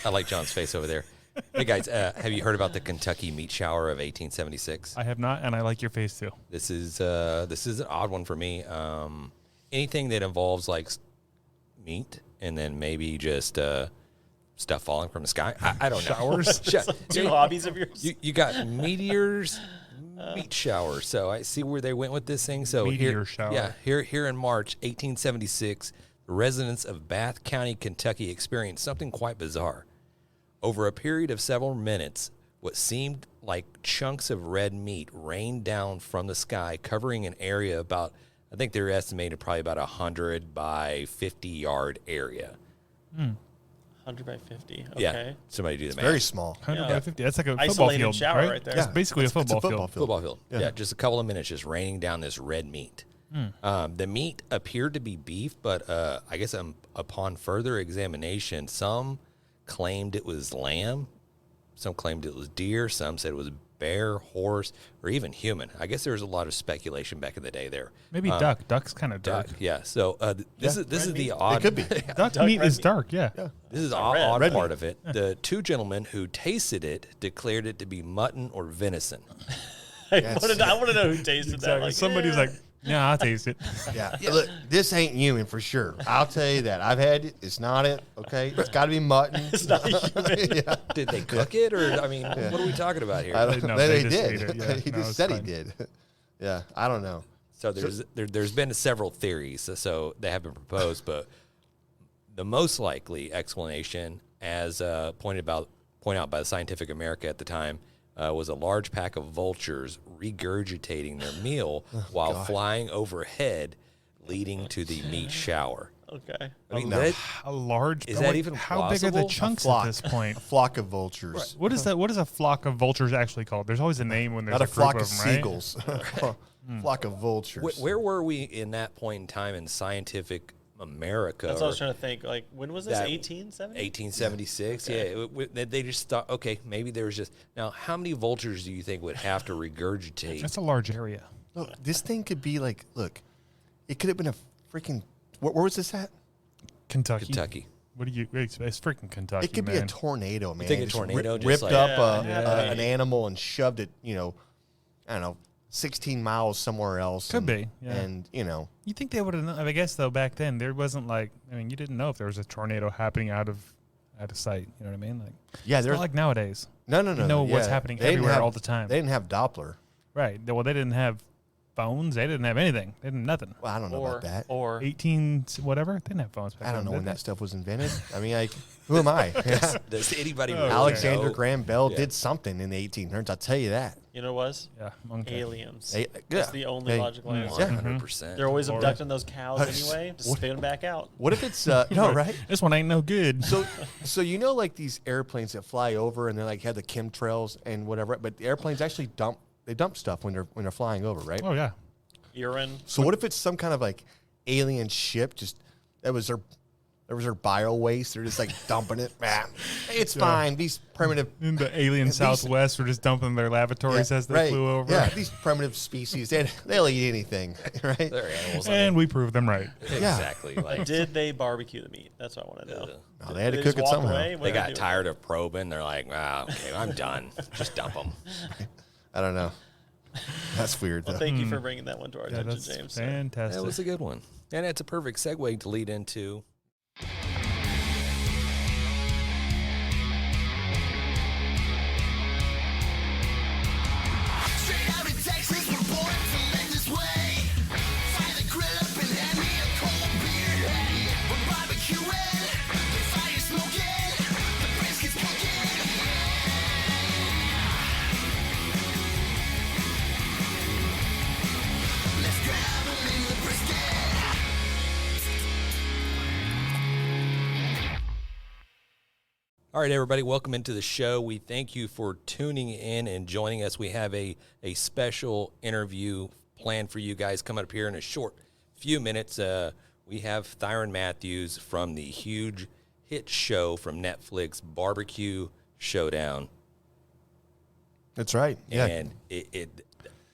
I like John's face over there. Hey guys, have you heard about the Kentucky meat shower of 1876? I have not, and I like your face too. This is an odd one for me. Anything that involves like meat and then maybe just stuff falling from the sky. I don't know. Showers? Two hobbies of yours? You got meteors, meat shower. So I see where they went with this thing. So Meteor shower. Yeah, here in March 1876, the residents of Bath County, Kentucky experienced something quite bizarre. Over a period of several minutes, what seemed like chunks of red meat rained down from the sky, covering an area about, I think they're estimated probably about 100 by 50 yard area. 100 by 50. Okay. Yeah, somebody do the math. Very small. 100 by 50. That's like a football Isolated field, shower right there. It's basically a football it's a field. Football field. Yeah, just a couple of minutes just raining down this red meat. The meat appeared to be beef, but I guess upon further examination, some claimed it was lamb, some claimed it was deer, some said it was bear, horse, or even human. I guess there was a lot of speculation back in the day there. Maybe duck. Duck's kind of dark. Duck, yeah. So this is the odd. It could be. Duck meat is dark, yeah. This is the odd part of it. The two gentlemen who tasted it declared it to be mutton or venison. I want to know who tasted that. Like, Somebody's like, yeah, I'll taste it. Yeah. Look, this ain't human for sure. I'll tell you that. I've had it. It's not it. Okay. It's got to be mutton. It's not human. Yeah. Did they cook it, or I mean, what are we talking about here? I don't know. No, They they just did. ate it. Yeah, He no, just it's said fine. he did. Yeah. I don't know. So there's been several theories. So they have been proposed, but the most likely explanation, as pointed out by the Scientific American at the time, was a large pack of vultures regurgitating their meal while flying overhead, leading to the meat shower. Okay. I mean, A large. Is that even how big are the plausible? chunks Flock. at this point? A flock of vultures. What is that? What is a flock of vultures actually called? There's always a name when there's Not a group flock of of them, right? seagulls. Flock of vultures. where were we in that point in time in Scientific America? That's what I was trying to think. Like, when was this? That- 1870? 1876. Okay. Yeah, they just thought, okay, maybe there was just now. How many vultures do you think would have to regurgitate? That's a large area. Look, this thing could be like, look, it could have been a freaking, where was this at? Kentucky. Kentucky. What do you? It's freaking Kentucky. It could be man. a tornado, man. think a Just tornado just ripped like- up Yeah. an animal and shoved it, I don't know, 16 miles somewhere else. Could and, be, yeah. And, You think they would have known? I guess though back then there wasn't like. I mean, you didn't know if there was a tornado happening out of sight. You know what I mean? Like, yeah, it's there's not like nowadays. no. You know what's yeah. happening They didn't everywhere have- all the time. They didn't have Doppler. Right. Well, they didn't have phones. They didn't have anything. They didn't nothing. Well, I don't know about that. Or 18 whatever. They didn't have phones back I don't then, know did when they? that stuff was invented. I mean, like, who am I? Does anybody Oh, really Alexander know? Graham Bell Yeah. did something in the 1800s. I'll tell you that. you know what was? Yeah. Okay. Aliens. Hey, That's yeah. the only Hey, logical answer. Yeah. 100%. They're always Or- abducting those cows anyway. Just spit them back out. What if it's no right? This one ain't no good. So like these airplanes that fly over and they like have the chemtrails and whatever, but the airplanes actually dump stuff when they're flying over, right? Oh yeah. Urine. So what if it's some kind of like alien ship? Just that was their bio waste. They're just like dumping it. It's fine. These primitive In the alien Southwest were just dumping their lavatories as they right. flew over. Yeah, these primitive species, they'll eat anything, right? They're animals. And we proved them right. Exactly. Like Did they barbecue the meat? That's what I want to know. No, they had to just cook it walk somehow. away? What they did got do? tired of probing. They're like, wow, okay, I'm done. Just dump them. I don't know. That's weird. Well, though. thank you for bringing that one to our Yeah, attention, that's James. fantastic. That was a good one. And it's a perfect segue to lead into. Straight out of Texas, we're born to live this way. Fire the grill up and hand me a cold beer. Hey, we're barbecuing, the fire's smoking, the brisket's cooking. Let's grab 'em in the brisket. All right, everybody, welcome into the show. We thank you for tuning in and joining us. We have a special interview planned for you guys coming up here in a short few minutes. We have Thyron Mathews from the huge hit show from Netflix, BBQ Showdown. That's right. Yeah, And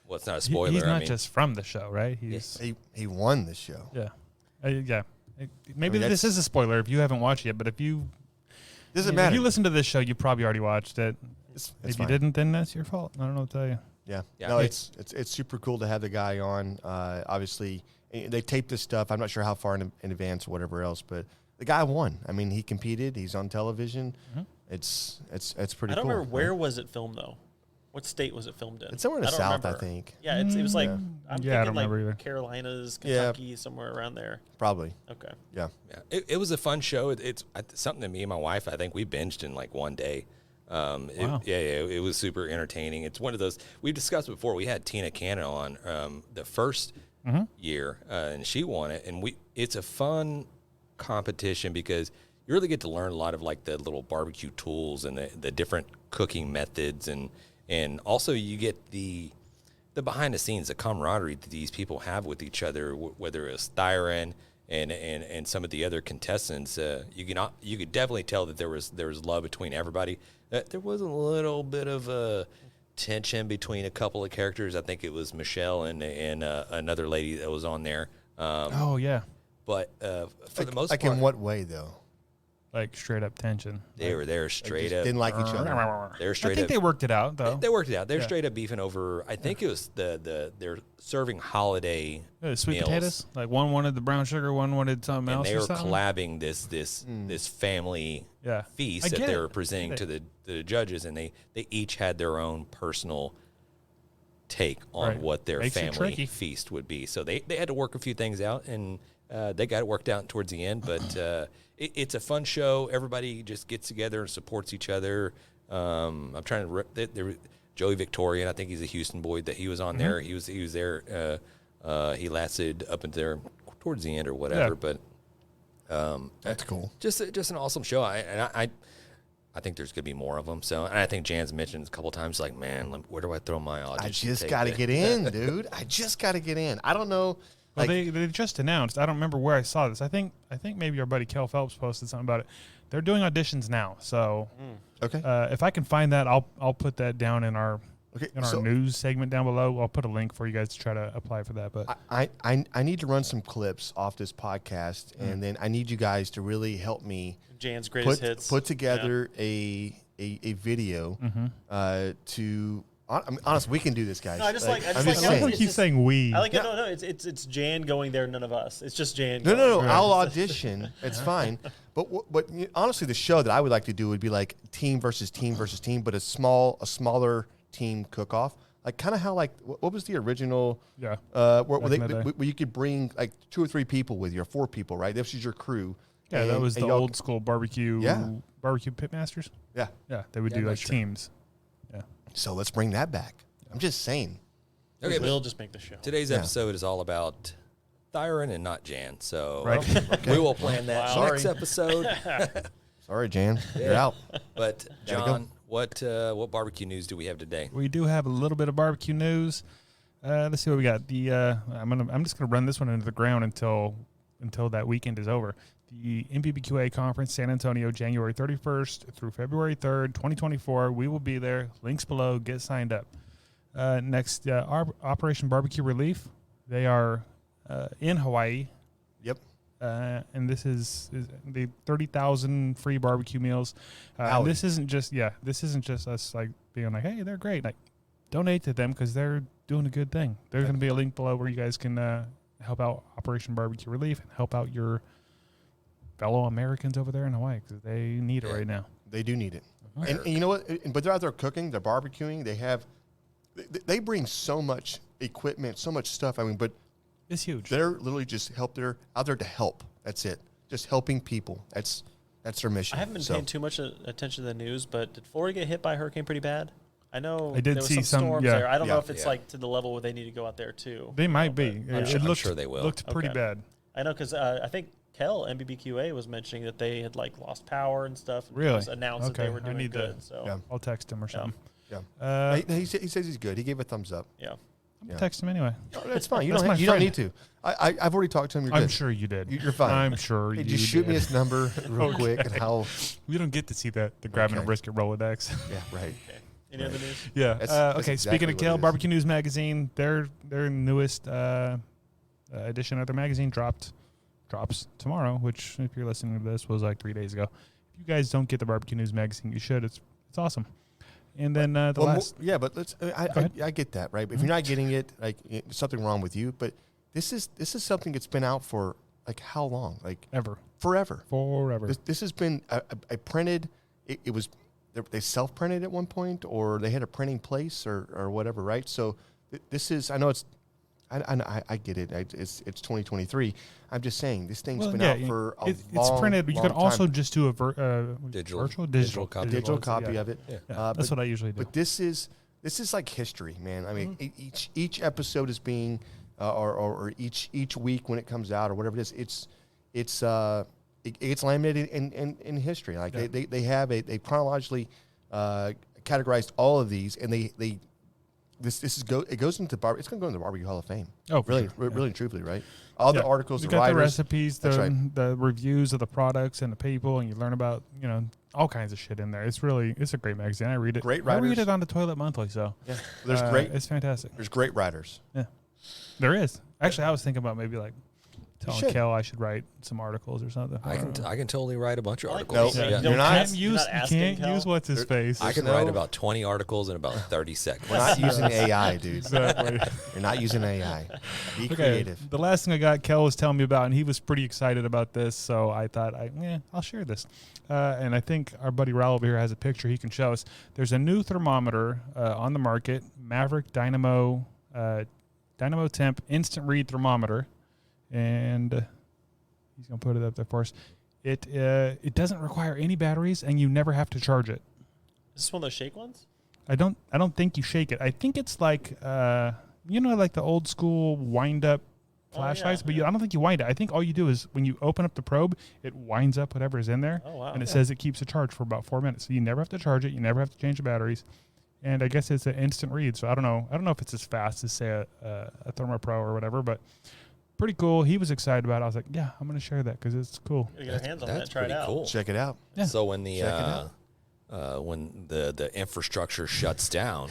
well, it's not a spoiler. He's I not mean, just from the show, right? He's he won the show. yeah. Yeah. Maybe I mean, this that's- is a spoiler if you haven't watched it, but if you Doesn't If matter. you listen to this show, you probably already watched it. It's If you fine. didn't, then that's your fault. I don't know what to tell you. Yeah. Yeah. No, Hey. it's super cool to have the guy on. Obviously, they taped this stuff. I'm not sure how far in advance or whatever else, but the guy won. I mean, he competed. He's on television. Mhm. It's pretty I don't cool. remember where was it filmed though. What state was it filmed in? It's somewhere in the I don't South, remember. I think. Yeah, it was like Yeah. I'm Yeah, I thinking don't like remember either. Carolinas, Yeah. Kentucky, somewhere around there. Probably. Okay. Yeah. Yeah, it was a fun show. It's something that me and my wife, I think we binged in like one day. Wow. It was super entertaining. It's one of those we've discussed before. We had Tina Cannon on the first year, and she won it. And it's a fun competition because you really get to learn a lot of like the little barbecue tools and the different cooking methods, and also you get the behind the scenes, the camaraderie that these people have with each other, whether it's Thyron and some of the other contestants. You could definitely tell that there was love between everybody. There was a little bit of a tension between a couple of characters. I think it was Michelle and another lady that was on there. Oh, yeah. But for the most Like part, in what way though? Like straight up tension. they were there straight Just up. didn't like each other. They were I straight think up. they worked it out, though. They worked it out. They're Yeah. straight up beefing over. I think it was they're serving holiday Sweet meals. potatoes. Like one wanted the brown sugar, one wanted something and else. they or were something. collabing this family Yeah. I feast that get they it. were presenting I to get the judges, and they each had their own personal take on Right. what their Makes it family tricky. feast would be. So they had to work a few things out, and they got it worked out towards the end. But it's a fun show. Everybody just gets together and supports each other. I'm trying to there Joey Victorian. I think he's a Houston boy. That he was on there. He was there. He lasted up until there towards the end or whatever. Yeah. But That's cool. just an awesome show. I think there's gonna be more of them. So, and I think Jan's mentioned a couple times, like, man, where do I throw my audition? I just tape got to at? get in, dude. I just got to get in. I don't know. Well, Like, they just announced. I don't remember where I saw this. I think maybe our buddy Kel Phelps posted something about it. They're doing auditions now. So okay. if I can find that, I'll put that down in our Okay. in our news segment down below. I'll put a link for you guys to try to apply for that. But I need to run some clips off this podcast, and then I need you guys to really help me Jan's greatest hits. put together a video to. I mean, honestly, we can do this, guys. No, I just like I'm how just I saying. like it's he's just- saying we. I like Yeah. it. No, it's Jan going there, none of us. It's just Jan. No, going. I'll audition. It's fine. But honestly, the show that I would like to do would be like team versus team versus team, but a smaller team cook off. Like kind of how like what was the original? Yeah. Where Back in the day. you could bring like 2 or 3 people with you, or 4 people, right? This is your crew. Yeah, that And- was and the y'all- old school barbecue. Yeah. Barbecue pitmasters. Yeah. Yeah, they would Yeah, do like that's true. teams. Yeah. So let's bring that back. I'm just saying. Okay, but We'll just make the show. today's Yeah. episode is all about Thyron and not Jan. So Right. we will plan that Wow. next episode. Sorry, Jan. You're out. But Gotta go. John, what barbecue news do we have today? We do have a little bit of barbecue news. Let's see what we got. I'm just gonna run this one into the ground until that weekend is over. The NBBQA Conference, San Antonio, January 31st through February 3rd, 2024. We will be there. Links below. Get signed up. Next, Operation BBQ Relief. They are in Hawaii. Yep. And this is the 30,000 free barbecue meals. Howdy. This isn't just us like being like, hey, they're great. Like, donate to them because they're doing a good thing. There's going to be a link below where you guys can help out Operation BBQ Relief and help out your fellow Americans over there in Hawaii because they need it right now. They do need it. And you know what? But they're out there cooking. They're barbecuing. They bring so much equipment, so much stuff. I mean, but It's huge. they're literally just they're out there to help. That's it. Just helping people. That's their mission. I haven't been So, paying too much attention to the news, but did Florida get hit by a hurricane pretty bad? I know I did there was see some some- storms yeah. there. I don't know Yeah. if it's Yeah. like to the level where they need to go out there too. They might be. I'm I'm sure they will. Looked pretty Okay. bad. I know because I think Kel NBBQA was mentioning that they had like lost power and stuff. And Really? it was announced that they Okay. were I doing need to- good. So Yeah. I'll text him or something. yeah. He says he's good. He gave a thumbs up. yeah. Yeah. Text him anyway. No, that's fine. You That's don't. my You don't friend. need to. I've already talked to him. You're I'm good. sure you did. You're fine. I'm sure Hey, you just shoot me did. his number real quick and how. We don't get to see the grabbing a Okay. brisket Rolodex. Yeah. Right. Okay. Any other news? Yeah. That's Okay. exactly Speaking of what Kale, it is. Barbecue News Magazine, their newest edition of their magazine drops tomorrow. Which, if you're listening to this, was like 3 days ago. If you guys don't get the Barbecue News magazine, you should. It's awesome. And then the last, but let's. I get that, right? But if you're not getting it, like there's something wrong with you. But this is something that's been out for like how long? Like forever. This has been a printed. It was they self-printed at one point, or they had a printing place, or whatever, right? So this is. I know it's. I get it. It's 2023. I'm just saying this thing's been out for a long, it's printed. You can also just do a digital copy of it. Yeah. That's what I usually do. But this is like history, man. I mean, each episode is being, or each week when it comes out or whatever it is, it gets laminated in history. Like they have they chronologically categorized all of these, and it goes into it's going to go into the Barbecue Hall of Fame. Oh, really, sure. really and truthfully, right? All the articles, you the got writers, the recipes, right. the reviews of the products and the people, and you learn about all kinds of shit in there. It's a great magazine. I read it. Great writers. I read it on the toilet monthly. So yeah, there's It's fantastic. There's great writers. Yeah, there is. Actually, I was thinking about maybe like telling Kel I should write some articles or something. I can totally write a bunch of like articles. No, Yeah. you're not. You can't use what's his face. I can write about 20 articles in about 30 seconds. We're not using AI, dude. Exactly. You're not using AI. Be creative. The last thing I got, Kel was telling me about, and he was pretty excited about this, so I thought, I'll share this. And I think our buddy Raul over here has a picture he can show us. There's a new thermometer on the market, Maverick Dynamo Temp Instant Read Thermometer, and he's gonna put it up there for us. It doesn't require any batteries, and you never have to charge it. Is this one of those shake ones? I don't think you shake it. I think it's like like the old school wind up flashlights, but I don't think you wind it. I think all you do is when you open up the probe, it winds up whatever is in there, and it says it keeps a charge for about 4 minutes. So you never have to charge it. You never have to change the batteries. And I guess it's an instant read. So I don't know if it's as fast as say a ThermoPro or whatever, but pretty cool. He was excited about it. I was like, yeah, I'm going to share that because it's cool. Get your hands on that. That's Try it pretty out. cool. Check it out. Yeah. So when the infrastructure shuts down,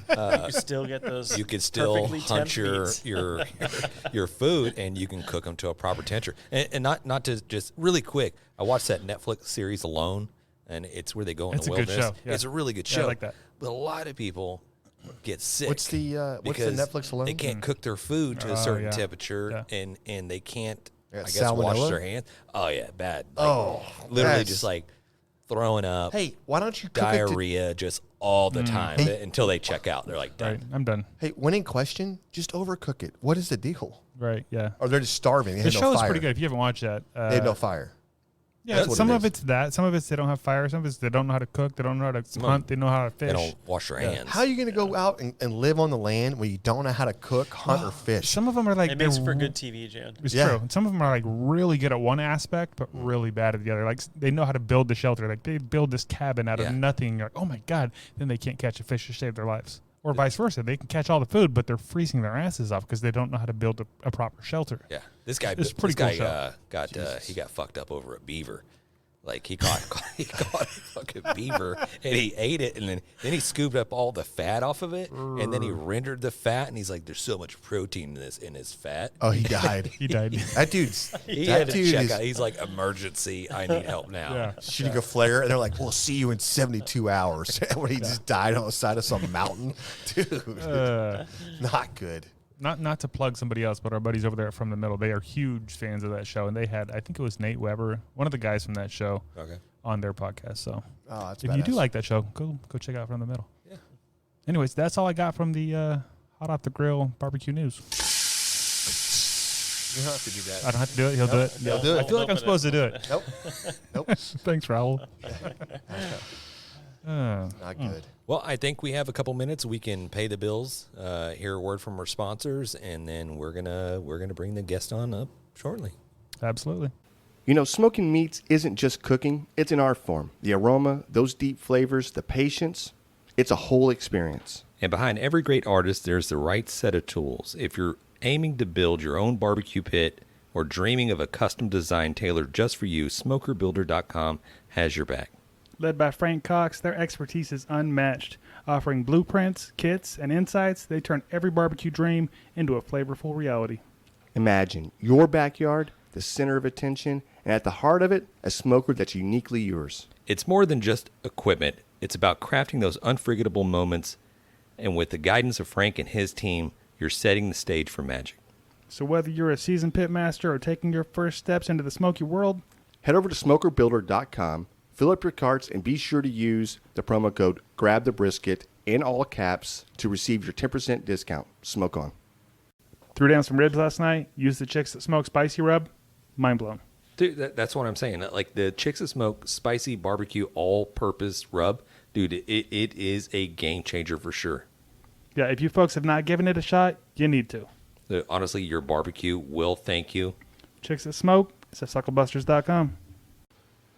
You still get those. you could still perfectly hunt temped your meats. your food, and you can cook them to a proper temperature. And not to just really quick. I watched that Netflix series Alone, and it's where they go in It's the a good wilderness. show. Yeah. It's a really good Yeah, show. I like that. But a lot of people get sick. What's the because Netflix Alone? They can't cook their food to a certain temperature, and they can't. Yeah, I guess wash salmonella? their hands. Oh yeah, bad. Literally that's- just like throwing up. Hey, why don't you cook diarrhea just all the time until they check out. They're like, done. Right, I'm done. Hey, when in question, just overcook it. What is the deal? Right, yeah. Or they're just starving. They The have no show is fire. pretty good. If you haven't watched that, They have no fire. yeah. That's what Some it of is. it's that. Some of it's they don't have fire. Some of it's they don't know how to cook. They don't know how to hunt. They know how to fish. They don't wash their hands. How are you going to go out and live on the land when you don't know how to cook, hunt, or fish? Some of them are like It makes they're for good TV, Jan. It's Yeah. true. And some of them are like really good at one aspect, but really bad at the other. Like they know how to build the shelter. Like they build this cabin out of nothing. You're like, oh my god! Then they can't catch a fish to save their lives, or vice versa. They can catch all the food, but they're freezing their asses off because they don't know how to build a proper shelter. Yeah, this guy. It's a pretty this cool guy show. got fucked up over a beaver. Like he caught a fucking beaver and he ate it, and then he scooped up all the fat off of it, and then he rendered the fat, and he's like, "There's so much protein in his fat." Oh, he died. He died. That dude's. He that had to dude check is out. He's like, "Emergency! I need help now." Yeah. shooting a flare, and they're like, "We'll see you in 72 hours." When he just died on the side of some mountain, dude. Not good. Not to plug somebody else, but our buddies over there at From the Middle, they are huge fans of that show, and they had, I think it was Nate Weber, one of the guys from that show, on their podcast. So Oh, that's if you do badass. like that show, go check out From the Middle. Yeah. Anyways, that's all I got from the Hot Off the Grill barbecue news. You don't have to do that. I don't have to do it. He'll do it. He'll do I it. feel like I'm supposed to do it. Nope. Nope. Thanks, Raul. Not good. Well, I think we have a couple minutes. We can pay the bills, hear a word from our sponsors, and then we're gonna bring the guest on up shortly. Absolutely. You know, smoking meats isn't just cooking, it's an art form. The aroma, those deep flavors, the patience, it's a whole experience. And behind every great artist, there's the right set of tools. If you're aiming to build your own barbecue pit or dreaming of a custom design tailored just for you, SmokerBuilder.com has your back. Led by Frank Cox, their expertise is unmatched. Offering blueprints, kits, and insights, they turn every barbecue dream into a flavorful reality. Imagine your backyard the center of attention, and at the heart of it, a smoker that's uniquely yours. It's more than just equipment. It's about crafting those unforgettable moments, and with the guidance of Frank and his team, you're setting the stage for magic. So whether you're a seasoned pit master or taking your first steps into the smoky world, head over to smokerbuilder.com, fill up your carts, and be sure to use the promo code GRABTHEBRISKET in all caps to receive your 10% discount. Smoke on. Threw down some ribs last night, used the Chicks That Smoke spicy rub, mind blown. Dude, that's what I'm saying. Like the Chicks That Smoke spicy barbecue all-purpose rub, dude, it is a game changer for sure. Yeah, if you folks have not given it a shot, you need to. Honestly, your barbecue will thank you. Chicks That Smoke, it's at SUCKLEBUSTERS.com.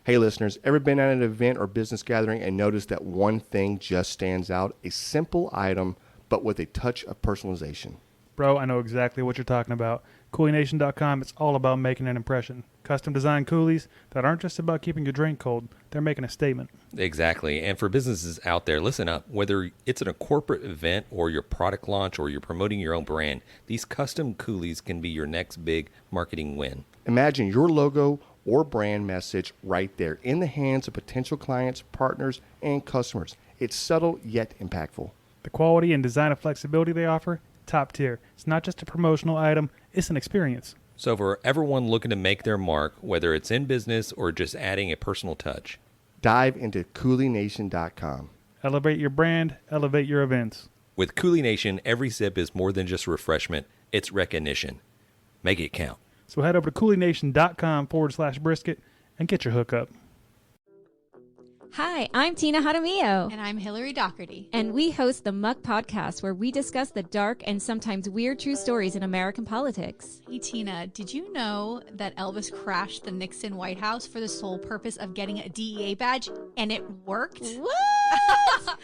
Hey listeners, ever been at an event or business gathering and noticed that one thing just stands out? A simple item, but with a touch of personalization. Bro, I know exactly what you're talking about. CoolieNation.com, it's all about making an impression. Custom designed coolies that aren't just about keeping your drink cold. They're making a statement. Exactly. And for businesses out there, listen up. Whether it's at a corporate event or your product launch or you're promoting your own brand, these custom coolies can be your next big marketing win. Imagine your logo or brand message right there in the hands of potential clients, partners, and customers. It's subtle yet impactful. The quality and design of flexibility they offer, top tier. It's not just a promotional item, it's an experience. So for everyone looking to make their mark, whether it's in business or just adding a personal touch, dive into CoolieNation.com. Elevate your brand, elevate your events. With Coolie Nation, every sip is more than just refreshment, it's recognition. Make it count. So head over to CoolieNation.com/brisket and get your hookup. Hi, I'm Tina Jaramillo. And I'm Hillary Doherty. And we host the Muck podcast, where we discuss the dark and sometimes weird true stories in American politics. Hey, Tina, did you know that Elvis crashed the Nixon White House for the sole purpose of getting a DEA badge, and it worked? What?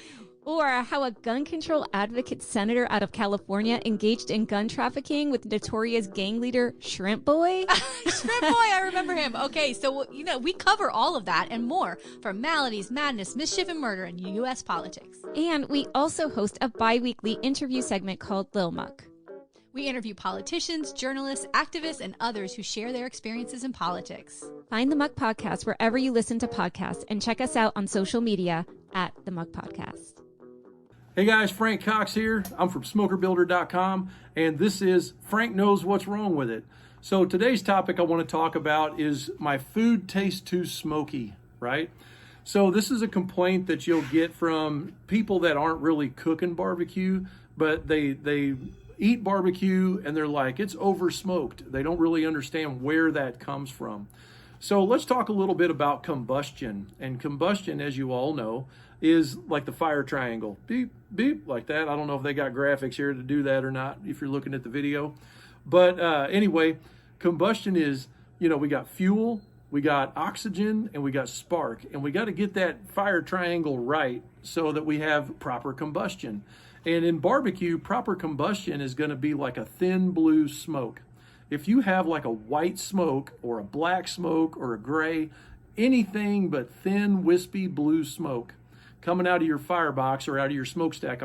Or how a gun control advocate senator out of California engaged in gun trafficking with notorious gang leader Shrimp Boy. Shrimp Boy, I remember him. Okay, so, we cover all of that and more from maladies, madness, mischief, and murder in U.S. politics. And we also host a bi-weekly interview segment called Lil Muck. We interview politicians, journalists, activists, and others who share their experiences in politics. Find the Muck Podcast wherever you listen to podcasts, and check us out on social media at the Muck Podcast. Hey guys, Frank Cox here. I'm from SmokerBuilder.com, and this is Frank Knows What's Wrong With It. So today's topic I want to talk about is my food tastes too smoky, right? So this is a complaint that you'll get from people that aren't really cooking barbecue, but they eat barbecue and they're like, it's over smoked. They don't really understand where that comes from. So let's talk a little bit about combustion. And combustion, as you all know, is like the fire triangle. Beep, beep, like that. I don't know if they got graphics here to do that or not, if you're looking at the video. But anyway, combustion is, we got fuel, we got oxygen, and we got spark. And we got to get that fire triangle right so that we have proper combustion. And in barbecue, proper combustion is going to be like a thin blue smoke. If you have like a white smoke or a black smoke or a gray, anything but thin, wispy blue smoke coming out of your firebox or out of your smokestack,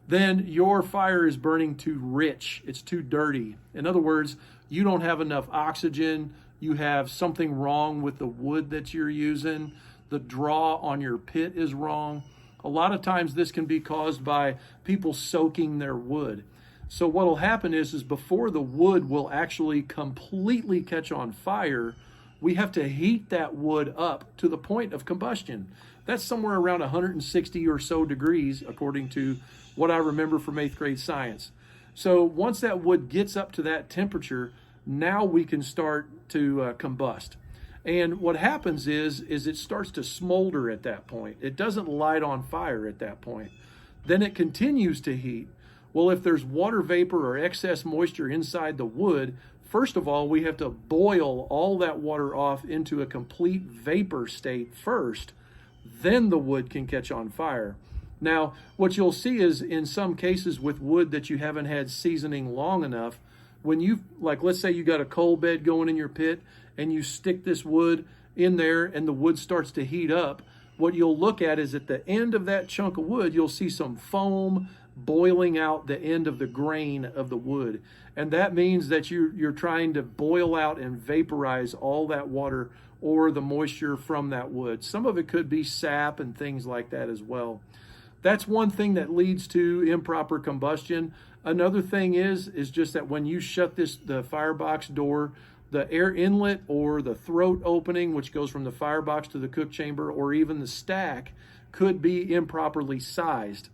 then your fire is burning too rich. It's too dirty. In other words, you don't have enough oxygen. You have something wrong with the wood that you're using. The draw on your pit is wrong. A lot of times this can be caused by people soaking their wood. So what will happen is before the wood will actually completely catch on fire, we have to heat that wood up to the point of combustion. That's somewhere around 160 or so degrees, according to what I remember from 8th grade science. So once that wood gets up to that temperature, now we can start to combust. And what happens is it starts to smolder at that point. It doesn't light on fire at that point. Then it continues to heat. Well, if there's water vapor or excess moisture inside the wood, first of all, we have to boil all that water off into a complete vapor state first. Then the wood can catch on fire. Now, what you'll see is in some cases with wood that you haven't had seasoning long enough, when you, let's say you got a coal bed going in your pit and you stick this wood in there and the wood starts to heat up, what you'll look at is at the end of that chunk of wood, you'll see some foam boiling out the end of the grain of the wood. And that means that you're trying to boil out and vaporize all that water or the moisture from that wood. Some of it could be sap and things like that as well. That's one thing that leads to improper combustion. Another thing is just that when you shut the firebox door, the air inlet or the throat opening, which goes from the firebox to the cook chamber, or even the stack, could be improperly sized.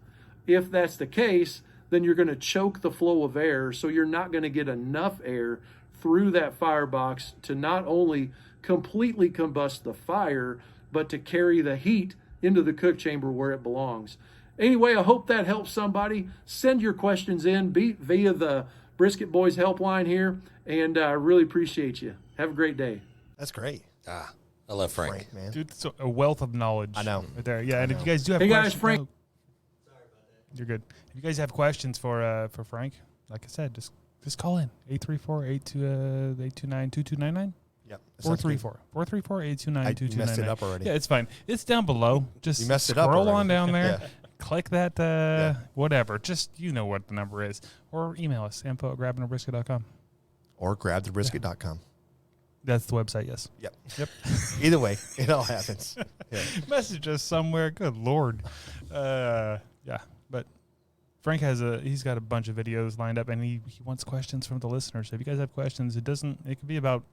If that's the case, then you're going to choke the flow of air, so you're not going to get enough air through that firebox to not only completely combust the fire, but to carry the heat into the cook chamber where it belongs. Anyway, I hope that helps somebody. Send your questions in via the Brisket Boys helpline here, and I really appreciate you. Have a great day. That's great. I love Frank. Man. Dude, it's a wealth of knowledge. I know. Right there. Yeah, and if you guys do have Hey questions, guys, Frank. You're good. If you guys have questions for Frank, like I said, just call in 834-829-2299. Yep. 434-829-2299. You messed it up already. Yeah, it's fine. It's down below. Just You messed it up scroll already. on down there. Yeah. Click that whatever. Just you know what the number is. Or email us, info@grabbingabrisket.com. Or grabthebrisket.com. That's the website, yes. Yep. Yep. Either way, it all happens. Yeah. Message us somewhere. Good Lord. Yeah. But Frank he's got a bunch of videos lined up, and he wants questions from the listeners. So if you guys have questions, it could be about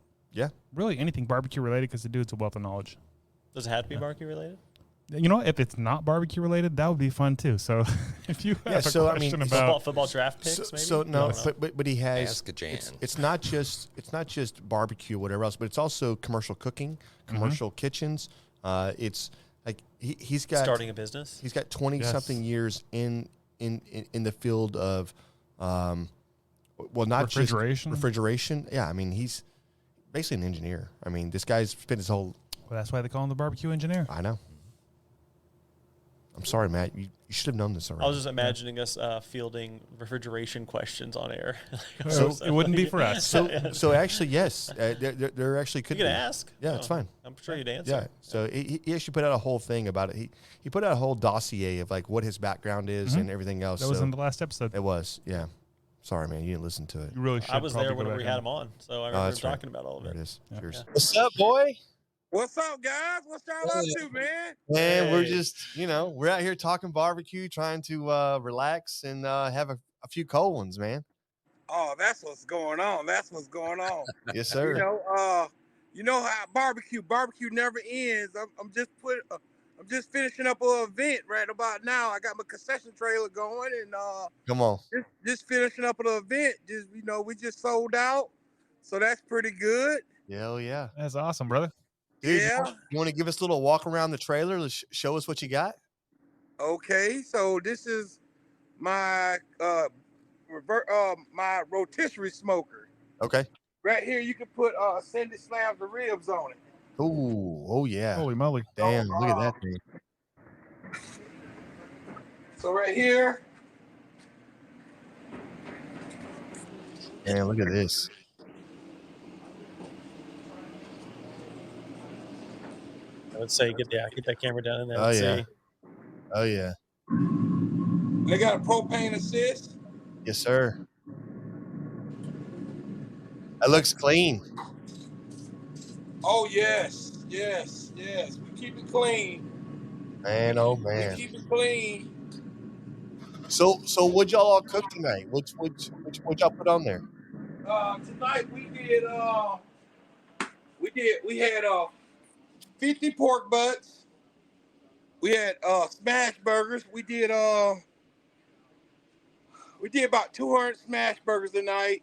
really anything barbecue related, because the dude's a wealth of knowledge. Does it have to be barbecue related? You know, if it's not barbecue related, that would be fun too. So if you have a question about football draft picks, maybe? So no, but he has. Ask a Jan. It's not just barbecue, whatever else, but it's also commercial cooking, commercial kitchens. It's like he's got starting a business. He's got 20-something years in the field of, not refrigeration. Just refrigeration. Yeah, I mean he's basically an engineer. I mean this guy's spent his whole. Well, that's why they call him the barbecue engineer. I know. I'm sorry, Matt. You should have known this already. I was just imagining us fielding refrigeration questions on air. So it wouldn't be for us. So actually, yes, there actually could. You can be. ask. Yeah, it's fine. I'm sure you'd answer. Yeah. So he actually put out a whole thing about it. He put out a whole dossier of like what his background is and everything else. That was in the last episode. It was. Yeah. Sorry, man. You didn't listen to it. You really should. I was there when we had him on, so I remember talking about all of it. There it is. Cheers. Yeah. What's up, boy? What's up, guys? What's y'all up to, man? Man, we're just, we're out here talking barbecue, trying to relax and have a few cold ones, man. Oh, that's what's going on. That's what's going on. Yes, sir. You know how barbecue never ends. I'm just finishing up an event right about now. I got my concession trailer going and come on. Just finishing up an event. We just sold out. So that's pretty good. Hell yeah. That's awesome, brother. Dude, you want to give us a little walk around the trailer? Show us what you got. Okay, so this is my my rotisserie smoker. Okay. Right here, you can put sandwich slabs of ribs on it. Ooh, oh yeah. Holy moly! Damn, look at that thing. So right here. Man, look at this. I would say get that camera down in there. Oh yeah. Oh yeah. They got a propane assist. Yes, sir. That looks clean. Oh yes. We keep it clean. Man, oh man. We keep it clean. So what'd y'all all cook tonight? What'd y'all put on there? Tonight we had 50 pork butts. We had smash burgers. We did about 200 smash burgers tonight.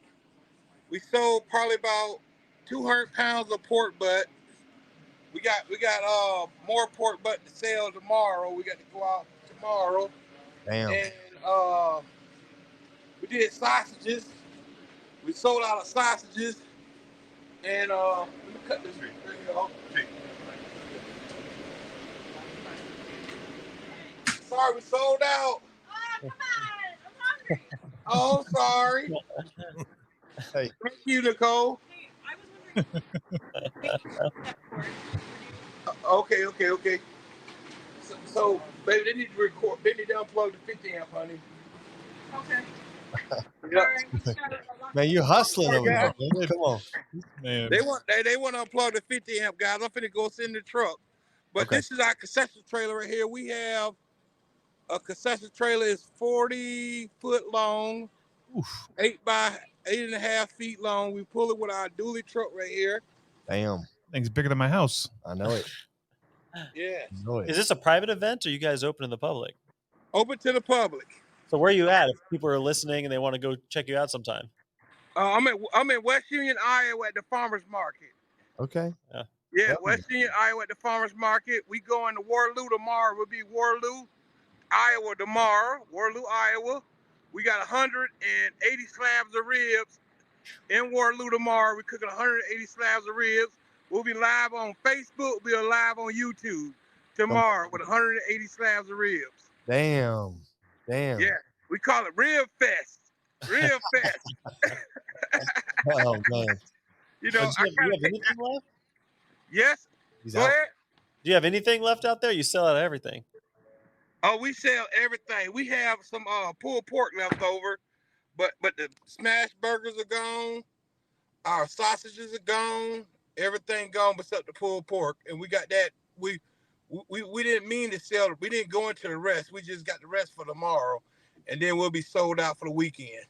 We sold probably about 200 pounds of pork butt. We got more pork butt to sell tomorrow. We got to go out tomorrow. Damn. And we did sausages. We sold out of sausages. And let me cut this. There you go. Sorry, we sold out. Oh, come on. Oh, sorry. Hey. Thank you, Nicole. Hey, I was wondering. Okay. So, baby, they need to record. They need to unplug the 50 amp, honey. Okay. Man, you hustling over there, man. Come on. Man. They want to unplug the 50 amp, guys. I'm finna go sit in the truck. But this is our concession trailer right here. We have a concession trailer is 40 foot long, 8 by 8.5 feet long. We pull it with our dually truck right here. Damn. Thing's bigger than my house. I know it. Yeah. Is this a private event or you guys open to the public? Open to the public. So where are you at if people are listening and they want to go check you out sometime? I'm in West Union, Iowa at the farmer's market. Okay. Yeah, West Union, Iowa at the farmer's market. We go into Waterloo tomorrow. We'll be Waterloo, Iowa tomorrow. Waterloo, Iowa. We got 180 slabs of ribs in Waterloo tomorrow. We're cooking 180 slabs of ribs. We'll be live on Facebook. We'll be live on YouTube tomorrow with 180 slabs of ribs. Damn. Yeah, we call it Rib Fest. Rib Fest. Oh, man. Do you have anything left? Yes. Go ahead. Do you have anything left out there? You sell out everything. Oh, we sell everything. We have some pulled pork left over, but the smash burgers are gone. Our sausages are gone. Everything gone except the pulled pork, and we got that. We didn't mean to sell. We didn't go into the rest. We just got the rest for tomorrow, and then we'll be sold out for the weekend.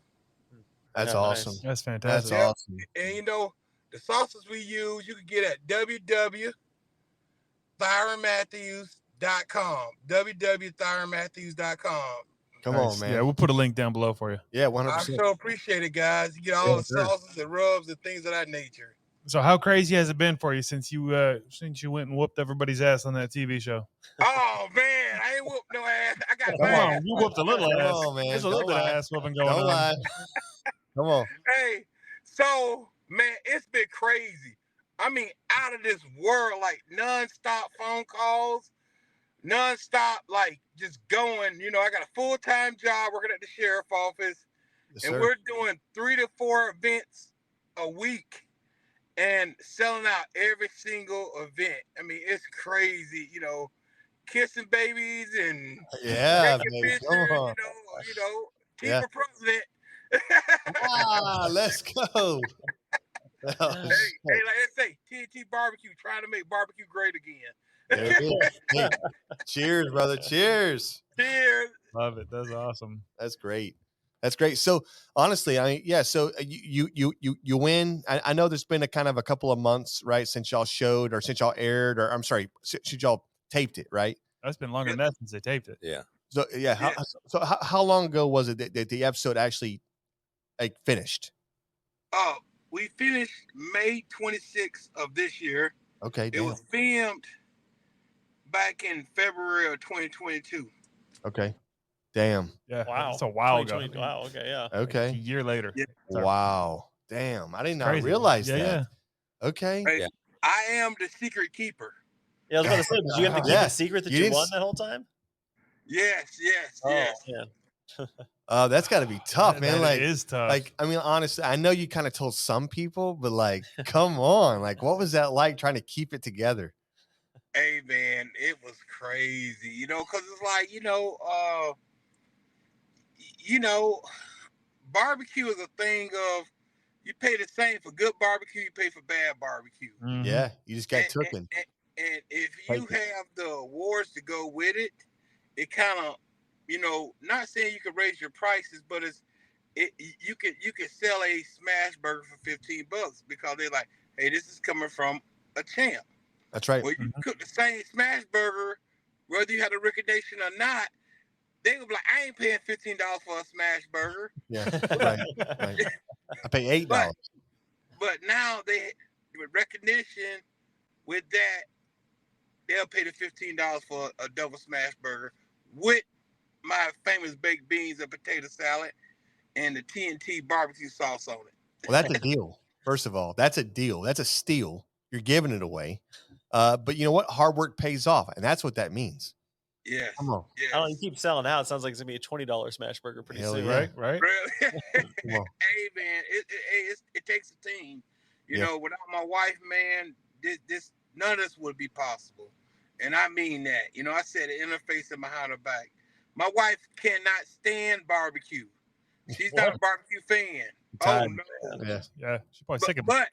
That's awesome. Nice. That's fantastic. That's awesome. And you know, the sauces we use, you can get at www.ThyronMathews.com. www.ThyronMathews.com. Come on, man. Yeah, we'll put a link down below for you. Yeah, 100%. I so appreciate it, guys. You get all the sauces and rubs and things of that nature. So how crazy has it been for you since you went and whooped everybody's ass on that TV show? Oh man, I ain't whooped no ass. I got Come on, you whooped a little ass. Come on, man. There's a little bit of ass whooping going Don't on. lie. Come on. Hey, so man, it's been crazy. I mean, out of this world, like nonstop phone calls, nonstop, like just going. You know, I got a full-time job working at the sheriff's office, and we're doing 3 to 4 events a week and selling out every single event. I mean, it's crazy, you know, kissing babies and baby. Come on. you know, team for president. Let's go. Hey, like I say, TNT Barbecue, trying to make barbecue great again. There it is. Hey, cheers, brother. Cheers. Cheers. Love it. That's awesome. That's great. That's great. So honestly, I mean, yeah. So you win. I know there's been a kind of a couple of months, right, since y'all showed or since y'all aired, or I'm sorry, since y'all taped it, right? That's been longer than that since they taped it. Yeah. So yeah. How long ago was it that the episode actually finished? We finished May 26th of this year. Okay. It was filmed back in February of 2022. Okay. Damn. Yeah. Wow. That's a while ago. Wow. Okay. Yeah. Okay. A year later. Yeah. Wow. Damn. I did not Crazy. realize that. Yeah. Okay. Hey, I am the secret keeper. Yeah, I was about to say, did you have to keep a secret that you won that whole time? Yes. Man. That's got to be tough, man. It is tough. Like, I mean, honestly, I know you kind of told some people, but like, come on, like, what was that like trying to keep it together? Hey, man, it was crazy, you know, because it's like, barbecue is a thing of you pay the same for good barbecue, you pay for bad barbecue. Mm-hmm. Yeah, you just got tooken. And if you have the awards to go with it, it kind of, not saying you can raise your prices, but you can sell a smash burger for $15 because they're like, hey, this is coming from a champ. That's right. Well, you cook the same smash burger, whether you had a recognition or not, they would be like, I ain't paying $15 for a smash burger. Yeah, right. I pay $8. But now with recognition, with that, they'll pay the $15 for a double smash burger with my famous baked beans and potato salad and the TNT barbecue sauce on it. Well, that's a deal. First of all, that's a deal. That's a steal. You're giving it away. But you know what? Hard work pays off, and that's what that means. Yes. Come on. Yes. Oh, you keep selling out. It sounds like it's gonna be a $20 smash burger pretty soon, yeah. Right? Really? Hey, man, it takes a team. You know, without my wife, man, this none of this would be possible. And I mean that. You know, I said it in her face and behind her back. My wife cannot stand barbecue. She's not a barbecue fan. Oh, no. Yeah. She's probably sick of it. But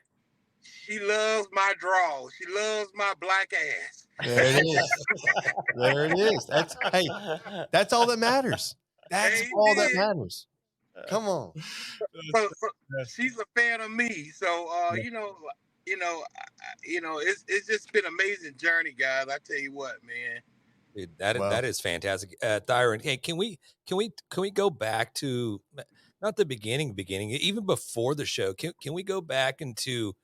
she loves my draw. She loves my black ass. There it is. There it is. That's all that matters. That's all that matters. Come on. So she's a fan of me. So it's just been an amazing journey, guys. I tell you what, man. Dude, that is fantastic. Thyron, hey, can we go back to not the beginning, even before the show? Can we go back into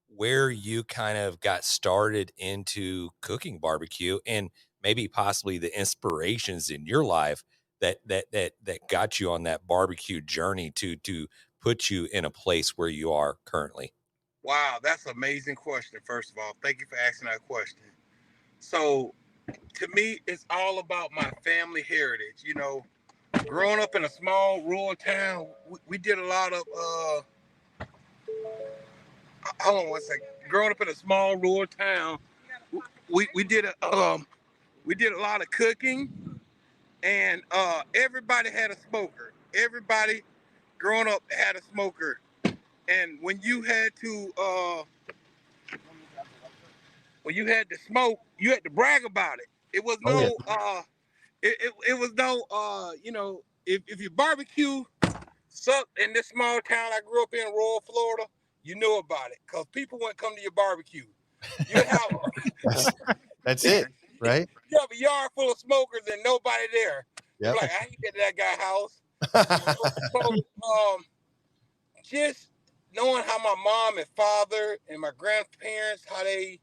where you kind of got started into cooking barbecue and maybe possibly the inspirations in your life that got you on that barbecue journey to put you in a place where you are currently? Wow, that's an amazing question. First of all, thank you for asking that question. So to me, it's all about my family heritage. You know, growing up in a small rural town, we did a lot of hold on one second. Growing up in a small rural town, we did a lot of cooking, and everybody had a smoker. Everybody growing up had a smoker, and when you had to smoke, you had to brag about it. It was no it was no if your barbecue sucked in this small town I grew up in, rural Florida, you knew about it because people wouldn't come to your barbecue. You have that's it, right? You have a yard full of smokers and nobody there. Yep. You're like, I ain't get to that guy's house. So, just knowing how my mom and father and my grandparents, how they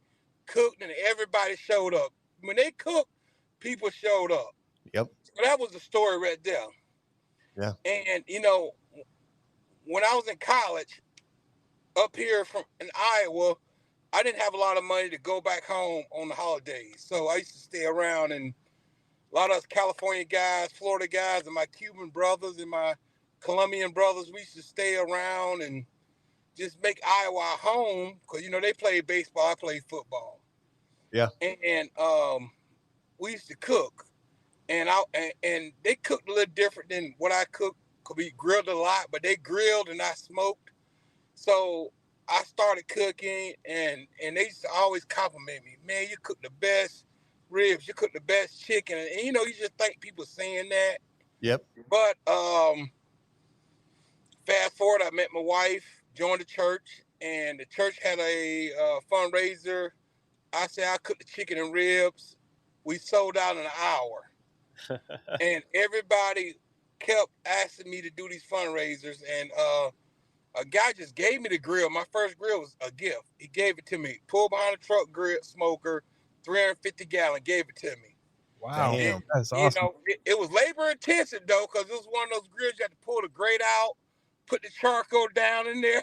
cooked, and everybody showed up. When they cooked, people showed up. Yep. So that was the story right there. Yeah. And when I was in college, up here in Iowa, I didn't have a lot of money to go back home on the holidays. So I used to stay around, and a lot of us California guys, Florida guys, and my Cuban brothers and my Colombian brothers, we used to stay around and just make Iowa our home because, they played baseball, I played football. Yeah. And we used to cook. And they cooked a little different than what I cooked because we grilled a lot, but they grilled and I smoked. So I started cooking, and they used to always compliment me. Man, you cook the best ribs, you cook the best chicken. And you just think people saying that. Yep. But fast forward, I met my wife, joined the church, and the church had a fundraiser. I said I cooked the chicken and ribs. We sold out in an hour. And everybody kept asking me to do these fundraisers, and a guy just gave me the grill. My first grill was a gift. He gave it to me. Pulled behind the truck grill smoker, 350 gallon, gave it to me. Wow. And, that's awesome. It was labor intensive though, because it was one of those grills you had to pull the grate out, put the charcoal down in there,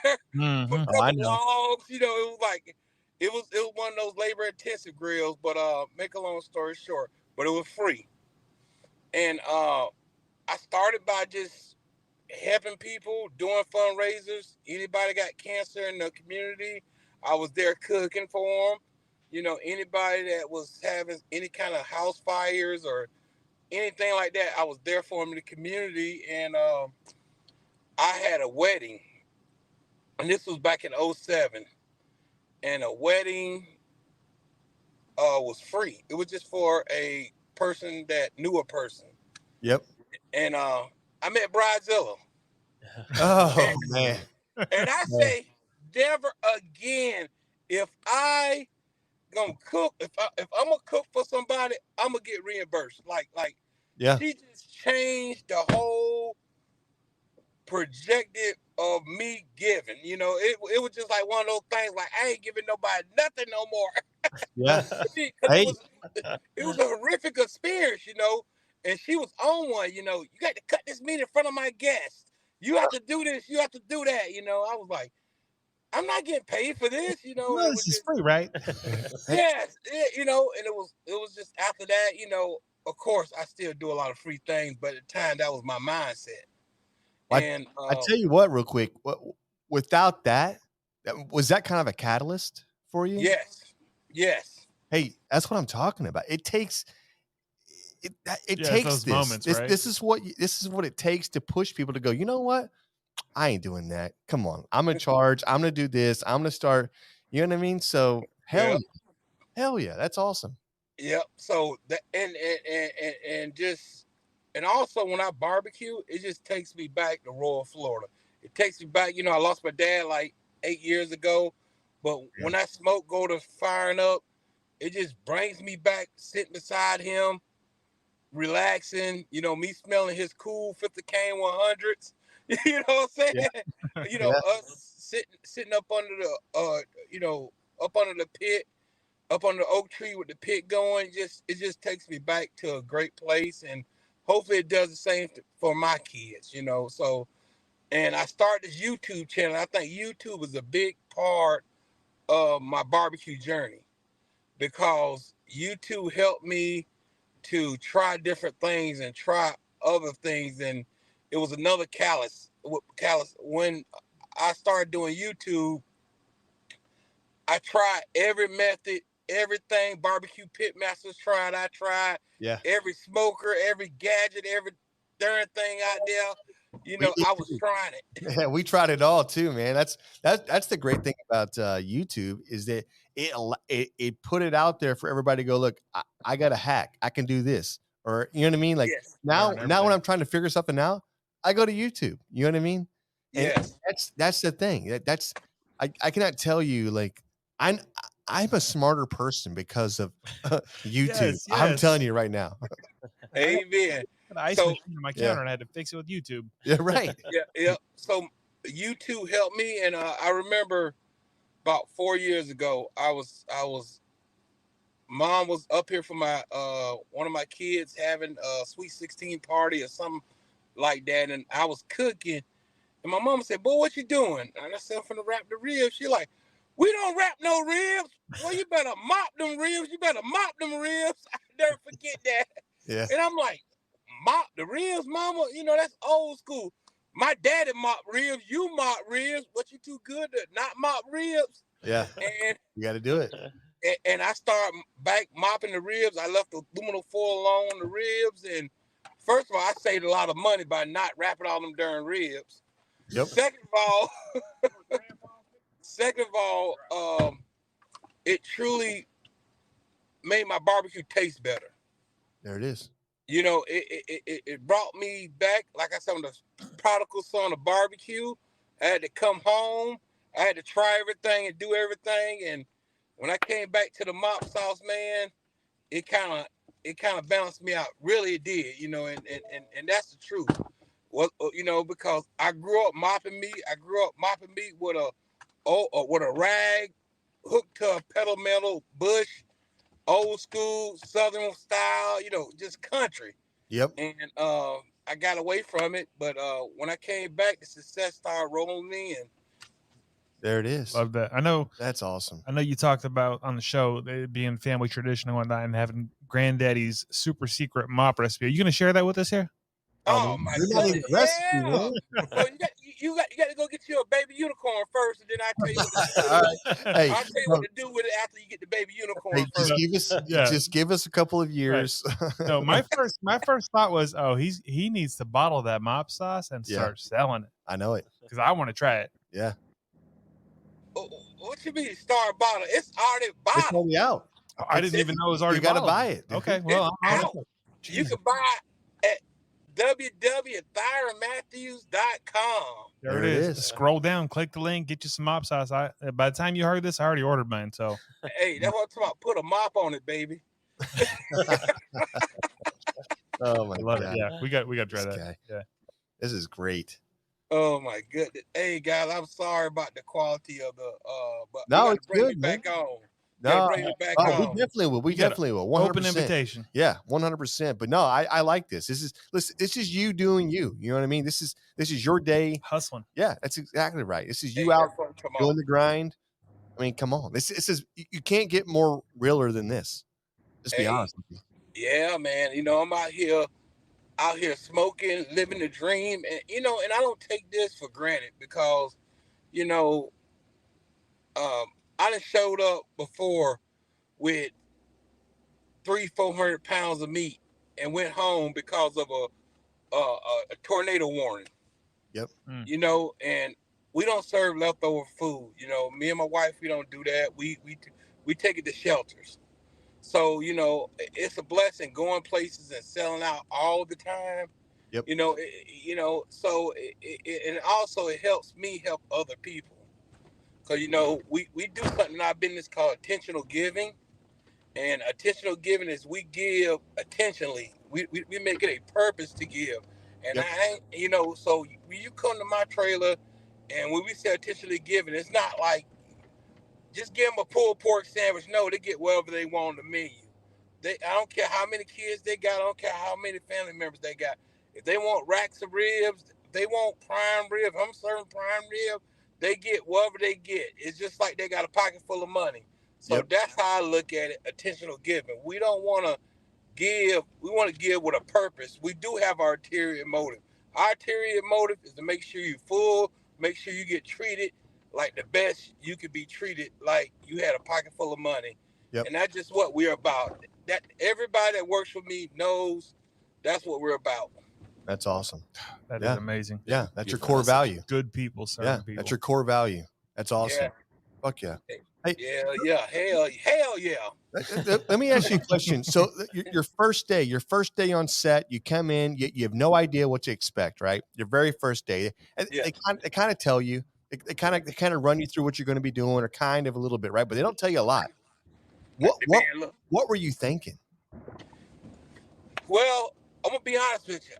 put a couple logs. It was like it was one of those labor intensive grills. But make a long story short, but it was free. And I started by just helping people, doing fundraisers. Anybody got cancer in the community, I was there cooking for them. Anybody that was having any kind of house fires or anything like that, I was there for them in the community. And I had a wedding, and this was back in 2007. And a wedding was free. It was just for a person that knew a person. Yep. And I met Bridezilla. Oh, man. And I say, never again. If I gonna cook, if I'm gonna cook for somebody, I'm gonna get reimbursed. Like, yeah. She just changed the whole projected of me giving. It was just like one of those things. Like, I ain't giving nobody nothing no more. Yeah. Hey. It was a horrific experience, And she was on one, you got to cut this meat in front of my guests. You have to do this, you have to do that, I was like, I'm not getting paid for this, No, this is free, right? Yes, and it was just after that, of course, I still do a lot of free things, but at the time, that was my mindset. And I tell you what, real quick, without that, was that kind of a catalyst for you? Yes. Hey, that's what I'm talking about. It takes takes those this. moments, right? This is what it takes to push people to go, you know what? I ain't doing that. Come on. I'm in charge. I'm gonna do this. I'm gonna start. You know what I mean? So hell yeah. That's awesome. Yep. So that and just and also when I barbecue, it just takes me back to Royal Florida. It takes me back. I lost my dad like 8 years ago, but when that smoke go to firing up, it just brings me back sitting beside him, relaxing. Me smelling his cool 50 cane 100s. You know what I'm saying? Yeah. Us sitting up under the up under the pit, up under the oak tree with the pit going. It just takes me back to a great place, and hopefully it does the same for my kids. So, and I started this YouTube channel. I think YouTube is a big part of my barbecue journey because YouTube helped me to try different things and try other things, and it was another catalyst. When I started doing YouTube, I tried every method, everything barbecue pit masters tried. I tried every smoker, every gadget, every darn thing out there. I was trying it. Yeah, we tried it all too, man. That's the great thing about YouTube is that it put it out there for everybody to go, look, I got a hack. I can do this. Or you know what I mean? Like now when I'm trying to figure something out, I go to YouTube. You know what I mean? And that's the thing. I cannot tell you, like, I'm a smarter person because of YouTube. Yes. I'm telling you right now. Amen. An ice machine on my counter and I had to fix it with YouTube. Yeah, right. Yeah. So YouTube helped me, and I remember about 4 years ago, Mom was up here for my one of my kids having a sweet 16 party or something like that, and I was cooking, and my mom said, "Boy, what you doing?" And I said, "I'm finna wrap the ribs." She like, "We don't wrap no ribs. Well, you better mop them ribs. You better mop them ribs." I never forget that. Yeah. And I'm like, "Mop the ribs, mama? That's old school. My daddy mop ribs. You mop ribs. But you too good to not mop ribs." Yeah. And you got to do it. And I started back mopping the ribs. I left the aluminum foil alone on the ribs. And first of all, I saved a lot of money by not wrapping all them darn ribs. Yep. Second of all, it truly made my barbecue taste better. There it is. It brought me back, like I said, I'm the prodigal son of barbecue. I had to come home. I had to try everything and do everything. And when I came back to the mop sauce, man, it kind of balanced me out. Really, it did, and that's the truth. Because I grew up mopping meat. I grew up mopping meat with a rag hooked to a pedal metal bush, old school Southern style, just country. Yep. And I got away from it, but when I came back, the success started rolling in. There it is. Love that. I know. That's awesome. I know you talked about on the show it being family tradition and whatnot and having granddaddy's super secret mop recipe. Are you going to share that with us here? Oh my goodness! Well, you got to go get you a baby unicorn first, and then I tell you. All right. Hey, I'll tell you what to do with it after you get the baby unicorn first. Just give us a couple of years. Right. No, my first thought was, he needs to bottle that mop sauce and start selling it. I know it because I want to try it. Yeah. What you mean start bottle? It's already bottled. It's already out. I didn't even know it was already. You got to bottled. buy it. Dude. Okay, well, you can buy it at www.ThyronMathews.com. There it is. Scroll down, click the link, get you some mop sauce. By the time you heard this, I already ordered mine. So hey, that's what I'm talking about. Put a mop on it, baby. Oh my god! Yeah, we got to try that. Guy. Yeah, this is great. Oh my goodness! Hey guys, I'm sorry about the quality of the. But no, it's good. It back on. No, bring it back we on. definitely will. We definitely will. 100%. Open invitation. Yeah, 100%. But no, I like this. This is you doing you. You know what I mean? This is your day hustling. Yeah, that's exactly right. This is you out doing the grind. I mean, come on. This is you can't get more realer than this. Just be honest with you. Yeah, man. I'm out here smoking, living the dream, and and I don't take this for granted because, I done showed up before with 400 pounds of meat and went home because of a tornado warning. Yep. You know, and we don't serve leftover food. You know, me and my wife, we don't do that. We take it to shelters. So, you know, it's a blessing going places and selling out all the time. Yep. You know, so and also it helps me help other people. Because, you know, we do something in our business called intentional giving. And intentional giving is we give intentionally. We make it a purpose to give. And Yep. I ain't, you know, so when you come to my trailer and when we say intentionally giving, it's not like just give them a pulled pork sandwich. No, they get whatever they want on the menu. I don't care how many kids they got. I don't care how many family members they got. If they want racks of ribs, if they want prime rib, I'm serving prime rib, they get whatever they get. It's just like they got a pocket full of money. So Yep. that's how I look at it, intentional giving. We don't want to give, we want to give with a purpose. We do have our ulterior motive. Our ulterior motive is to make sure you're full, make sure you get treated like the best you could be treated, like you had a pocket full of money. Yep. And that's just what we're about. That everybody that works for me knows that's what we're about. That's awesome. That is amazing. Yeah, that's your core value. Good people serving Yeah, people. that's your core value. That's awesome. Yeah. Fuck yeah. Hey, hell yeah. Let me ask you a question. So your first day on set, you come in, you have no idea what to expect, right? Your very first day. And they kind of tell you, they kind of run you through what you're going to be doing, or kind of a little bit, right? But they don't tell you a lot. What were you thinking? Well, I'm gonna be honest with you.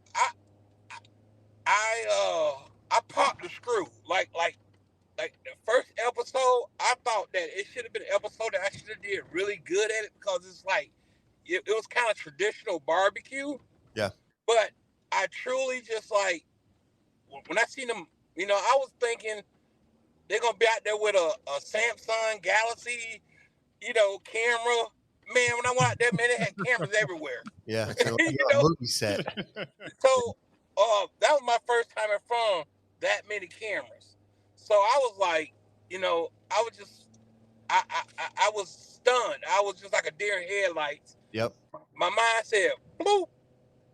I popped the screw. Like the first episode, I thought that it should have been an episode that I should have did really good at it, because it's like it was kind of traditional barbecue. Yeah. But I truly just like when I seen them, you know, I was thinking they're gonna be out there with a Samsung Galaxy, you know, camera. Man, when I went out there, man, they had cameras everywhere. Yeah, so You a know? movie set. So that was my first time in front of that many cameras. So I was like, you know, I was just, I was stunned. I was just like a deer in headlights. Yep. My mind said, bloop.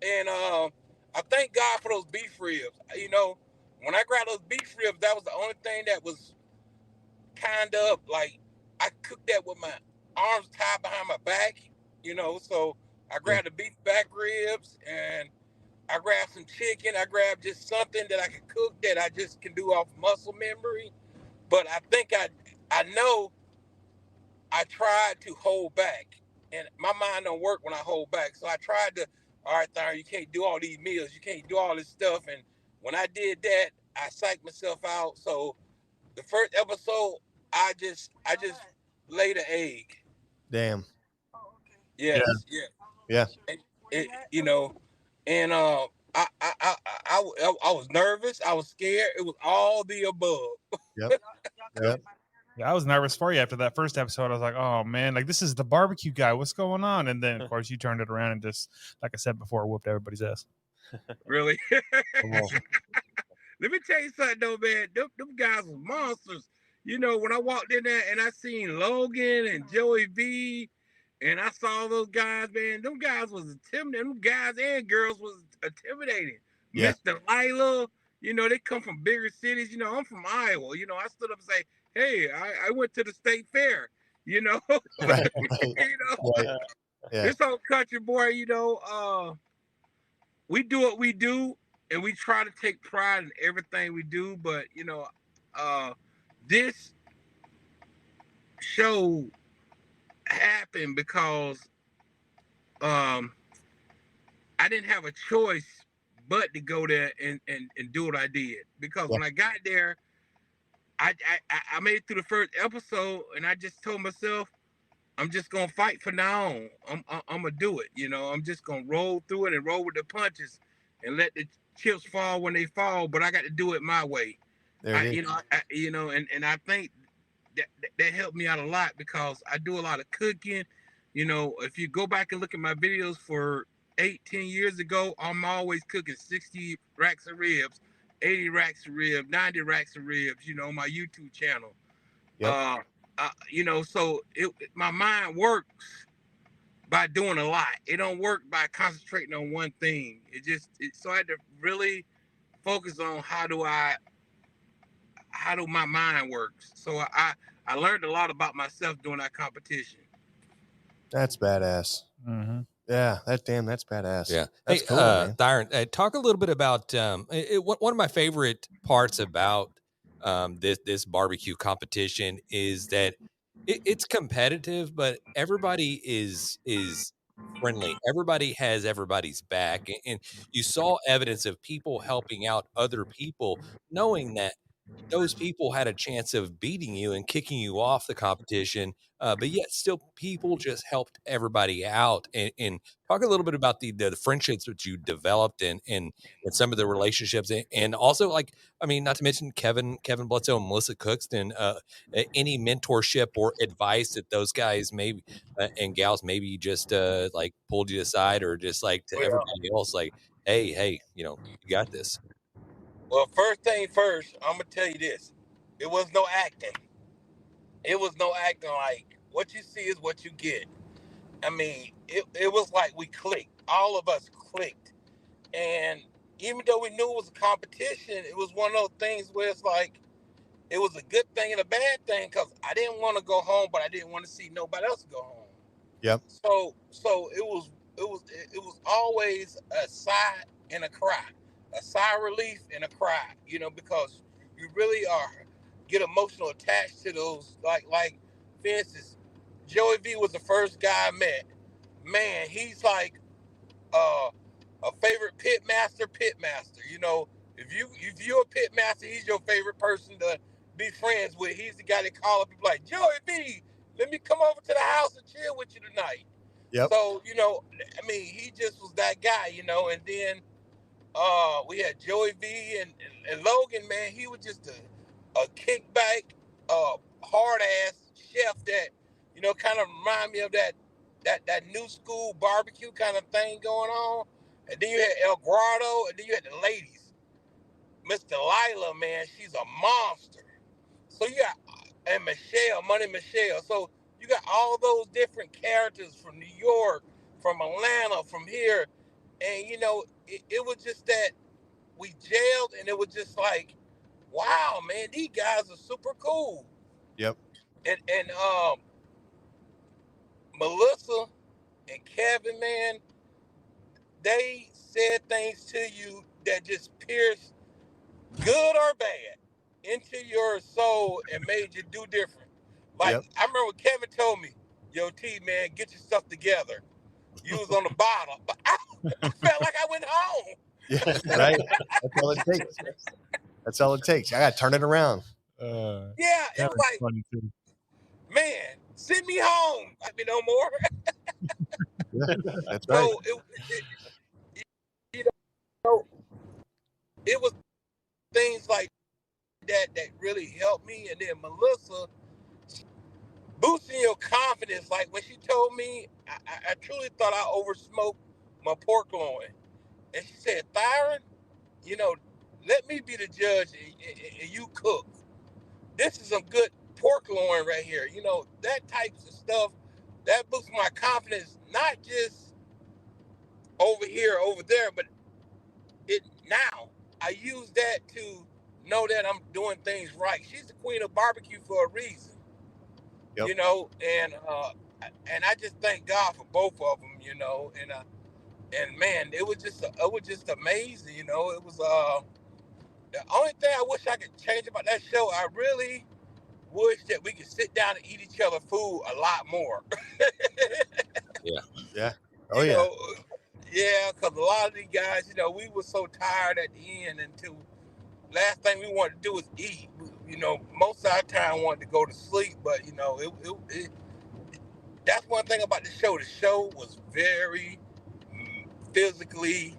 And I thank God for those beef ribs. You know, when I grabbed those beef ribs, that was the only thing that was kind of like, I cooked that with my arms tied behind my back, you know. So I grabbed the beef back ribs, and I grabbed some chicken. I grabbed just something that I could cook that I just can do off muscle memory. But I think I know I tried to hold back, and my mind don't work when I hold back. So I tried to, all right, Thyron, you can't do all these meals. You can't do all this stuff. And when I did that, I psyched myself out. So the first episode, I just laid an egg. Damn. Yes, yeah. And you know, and I was nervous. I was scared. It was all the above. Yep. Yep. Yeah, I was nervous for you after that first episode. I was like, oh man, like this is the barbecue guy. What's going on? And then of course you turned it around and just, like I said before, whooped everybody's ass. Really? Let me tell you something though, man. Them guys was monsters. You know, when I walked in there and I seen Logan and Joey V, and I saw those guys, man, them guys was intimidating. Them guys and girls was intimidating. Yeah. Mr. Lila, you know, they come from bigger cities. You know, I'm from Iowa. You know, I stood up and say, hey, I went to the state fair, you know. Right. You know, Right. Yeah. This old country boy, you know, we do what we do, and we try to take pride in everything we do. But, you know, this show happened because I didn't have a choice but to go there and do what I did. Because when I got there, I made it through the first episode, and I just told myself, I'm just gonna fight from now on. I'm gonna do it. You know, I'm just gonna roll through it and roll with the punches, and let the chips fall when they fall. But I got to do it my way. You know, and I think that helped me out a lot, because I do a lot of cooking. You know, if you go back and look at my videos for 8-10 years ago, I'm always cooking 60 racks of ribs, 80 racks of ribs, 90 racks of ribs, you know, on my YouTube channel. Yep. You know, so my mind works by doing a lot. It don't work by concentrating on one thing. So I had to really focus on how do my mind works. So I learned a lot about myself during that competition. That's badass. Mm-hmm. Yeah, that's badass. Yeah. That's Hey, cool, man. Thyron, talk a little bit about one of my favorite parts about this barbecue competition is that it's competitive, but everybody is friendly. Everybody has everybody's back, and you saw evidence of people helping out other people, knowing that those people had a chance of beating you and kicking you off the competition, but yet still people just helped everybody out. And talk a little bit about the friendships that you developed and some of the relationships, and also, like, I mean, not to mention Kevin Bledsoe and Melissa Cookston, any mentorship or advice that those guys maybe and gals maybe just like pulled you aside, or just like to everybody else, like, hey, you got this. Well, first thing first, I'm gonna tell you this: it was no acting. It was no acting. Like, what you see is what you get. I mean, it was like we clicked. All of us clicked. And even though we knew it was a competition, it was one of those things where it's like, it was a good thing and a bad thing, because I didn't want to go home, but I didn't want to see nobody else go home. Yep. So it was always a sigh and a cry, a sigh of relief and a cry, because you really get emotional attached to those. Like for instance, Joey V was the first guy I met. Man, he's like a favorite pit master. If you're a pit master, he's your favorite person to be friends with. He's the guy that call up and be like, Joey V, let me come over to the house and chill with you tonight. Yep. So, I mean, he just was that guy, and then we had Joey V and Logan, man. He was just a kickback, hard ass chef that, kind of remind me of that new school barbecue kind of thing going on. And then you had El Grado, and then you had the ladies. Miss Delilah, man, she's a monster. So you got, and Michelle, Money Michelle. So you got all those different characters from New York, from Atlanta, from here. And, it was just that we jailed, and it was just like, wow, man, these guys are super cool. Yep. And Melissa and Kevin, man, they said things to you that just pierced, good or bad, into your soul and made you do different. Like, yep. I remember when Kevin told me, yo, T, man, get your stuff together. You was on the bottom, but I felt like I went home. Yeah, right. That's all it takes. That's all it takes. I got to turn it around. Yeah, it was like, funny too. Man, send me home. I mean, no more. Yeah, that's right. So it was things like that really helped me. And then Melissa, boosting your confidence. Like when she told me, I truly thought I oversmoked my pork loin. And she said, Thyron, let me be the judge and you cook. This is some good pork loin right here. That types of stuff, that boosts my confidence, not just over here, over there, but now. I use that to know that I'm doing things right. She's the queen of barbecue for a reason. Yep. And I just thank God for both of them, and man, it was just amazing, It was the only thing I wish I could change about that show. I really wish that we could sit down and eat each other food a lot more. Yeah. Oh yeah. Yeah, because a lot of these guys, we were so tired at the end until last thing we wanted to do was eat. Most of our time wanted to go to sleep, but that's one thing about the show. The show was very physically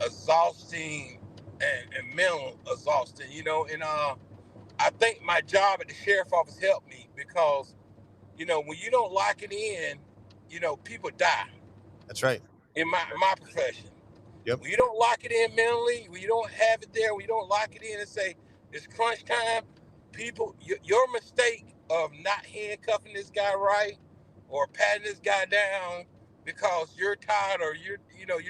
exhausting and mental exhausting, and I think my job at the sheriff's office helped me because, when you don't lock it in, people die. That's right. In my profession. Yep. When you don't lock it in mentally, when you don't have it there, when you don't lock it in and say, it's crunch time, people, your mistake of not handcuffing this guy right or patting this guy down because you're tired or you're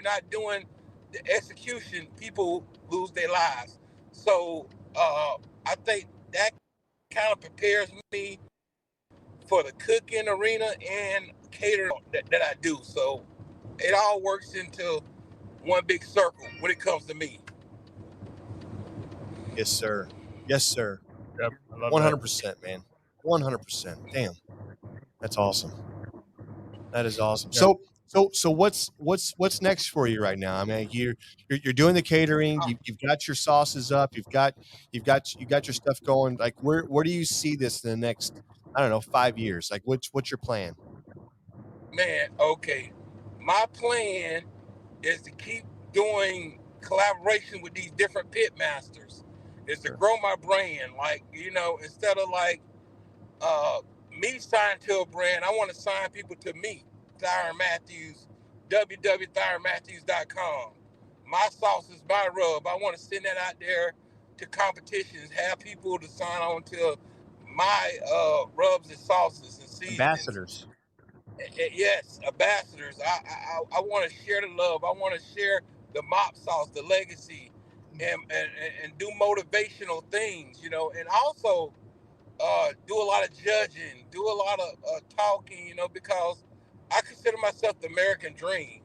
not doing the execution, people lose their lives. So I think that kind of prepares me for the cooking arena and catering that I do. So it all works into one big circle when it comes to me. Yes, sir. Yes, sir. Yep, I love 100%, man. 100%. Damn, that's awesome. That is awesome. Yep. So what's next for you right now? I mean, you're doing the catering. You've got your sauces up. You've got your stuff going. Like, where do you see this in the next, I don't know, 5 years? Like, what's your plan? Man, okay. My plan is to keep doing collaboration with these different pit masters. Is to grow my brand. Like, instead of like me signing to a brand, I want to sign people to me, Thyron Mathews, www.ThyronMathews.com. My sauce is my rub. I want to send that out there to competitions, have people to sign on to my rubs and sauces and seasonings. Ambassadors. Yes, ambassadors. I want to share the love. I want to share the mop sauce, the legacy, and do motivational things, and also do a lot of judging, do a lot of talking, because I consider myself the American dream.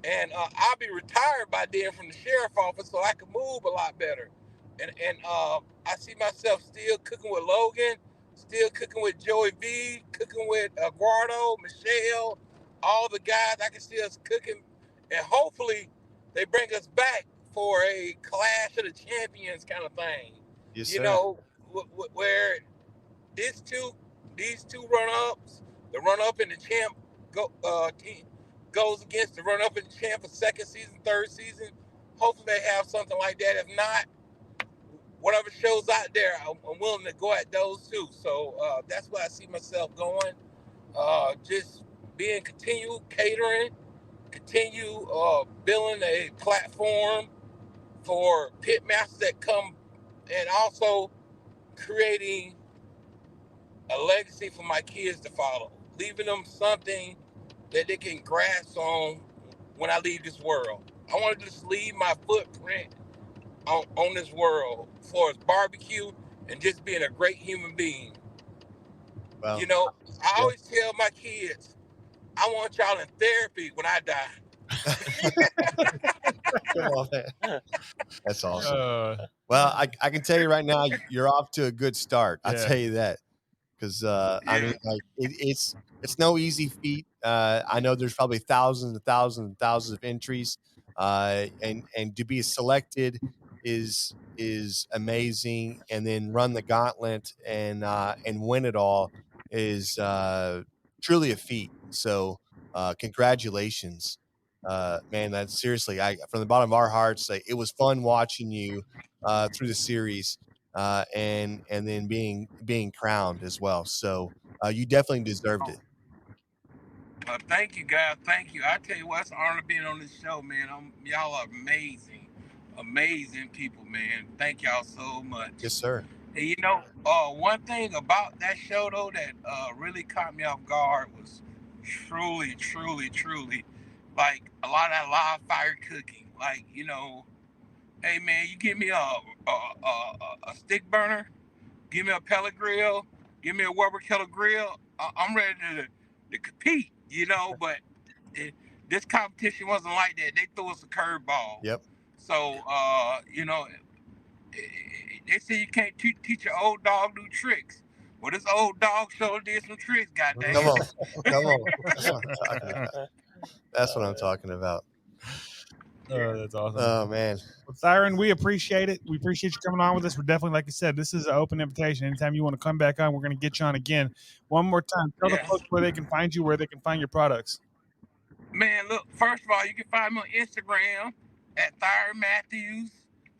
And I'll be retired by then from the sheriff office, so I can move a lot better. And I see myself still cooking with Logan, still cooking with Joey V, cooking with Eduardo, Michelle, all the guys. I can see us cooking, and hopefully they bring us back for a Clash of the Champions kind of thing. Yes, sir. Where these two run-ups, the run-up and the champ team goes against the run-up and the champ for second season, third season. Hopefully they have something like that. If not, whatever shows out there, I'm willing to go at those too. So that's where I see myself going. Just continue catering, continue building a platform for pit masters that come, and also creating a legacy for my kids to follow, leaving them something that they can grasp on when I leave this world. I want to just leave my footprint on this world for barbecue and just being a great human being. Well, I always tell my kids, I want y'all in therapy when I die. Come on, man. That's awesome. Well, I can tell you right now, you're off to a good start. I'll tell you that. Because I mean, like it's no easy feat. I know there's probably thousands and thousands and thousands of entries, and to be selected is amazing. And then run the gauntlet and win it all is truly a feat. So congratulations, man. That's seriously, from the bottom of our hearts, it was fun watching you through the series. And then being crowned as well. So you definitely deserved it. Thank you, guys. Thank you. I tell you what, it's an honor being on this show, man. Y'all are amazing people, man. Thank y'all so much. Yes, sir. And one thing about that show though that really caught me off guard was truly, like a lot of that live fire cooking. Like, hey man, you give me a stick burner, give me a pellet grill, give me a Weber Keller grill. I'm ready to compete, But this competition wasn't like that. They threw us a curveball. Yep. So they say you can't teach your old dog new tricks. Well, this old dog sure did some tricks, goddamn. Come on. That's what I'm talking about. Oh, that's awesome. Oh, man. Well, Thyron, we appreciate it. We appreciate you coming on with us. We're definitely, like you said, this is an open invitation. Anytime you want to come back on, we're going to get you on again. One more time, tell the folks where they can find you, where they can find your products. Man, look, first of all, you can find me on Instagram at Thyron Mathews.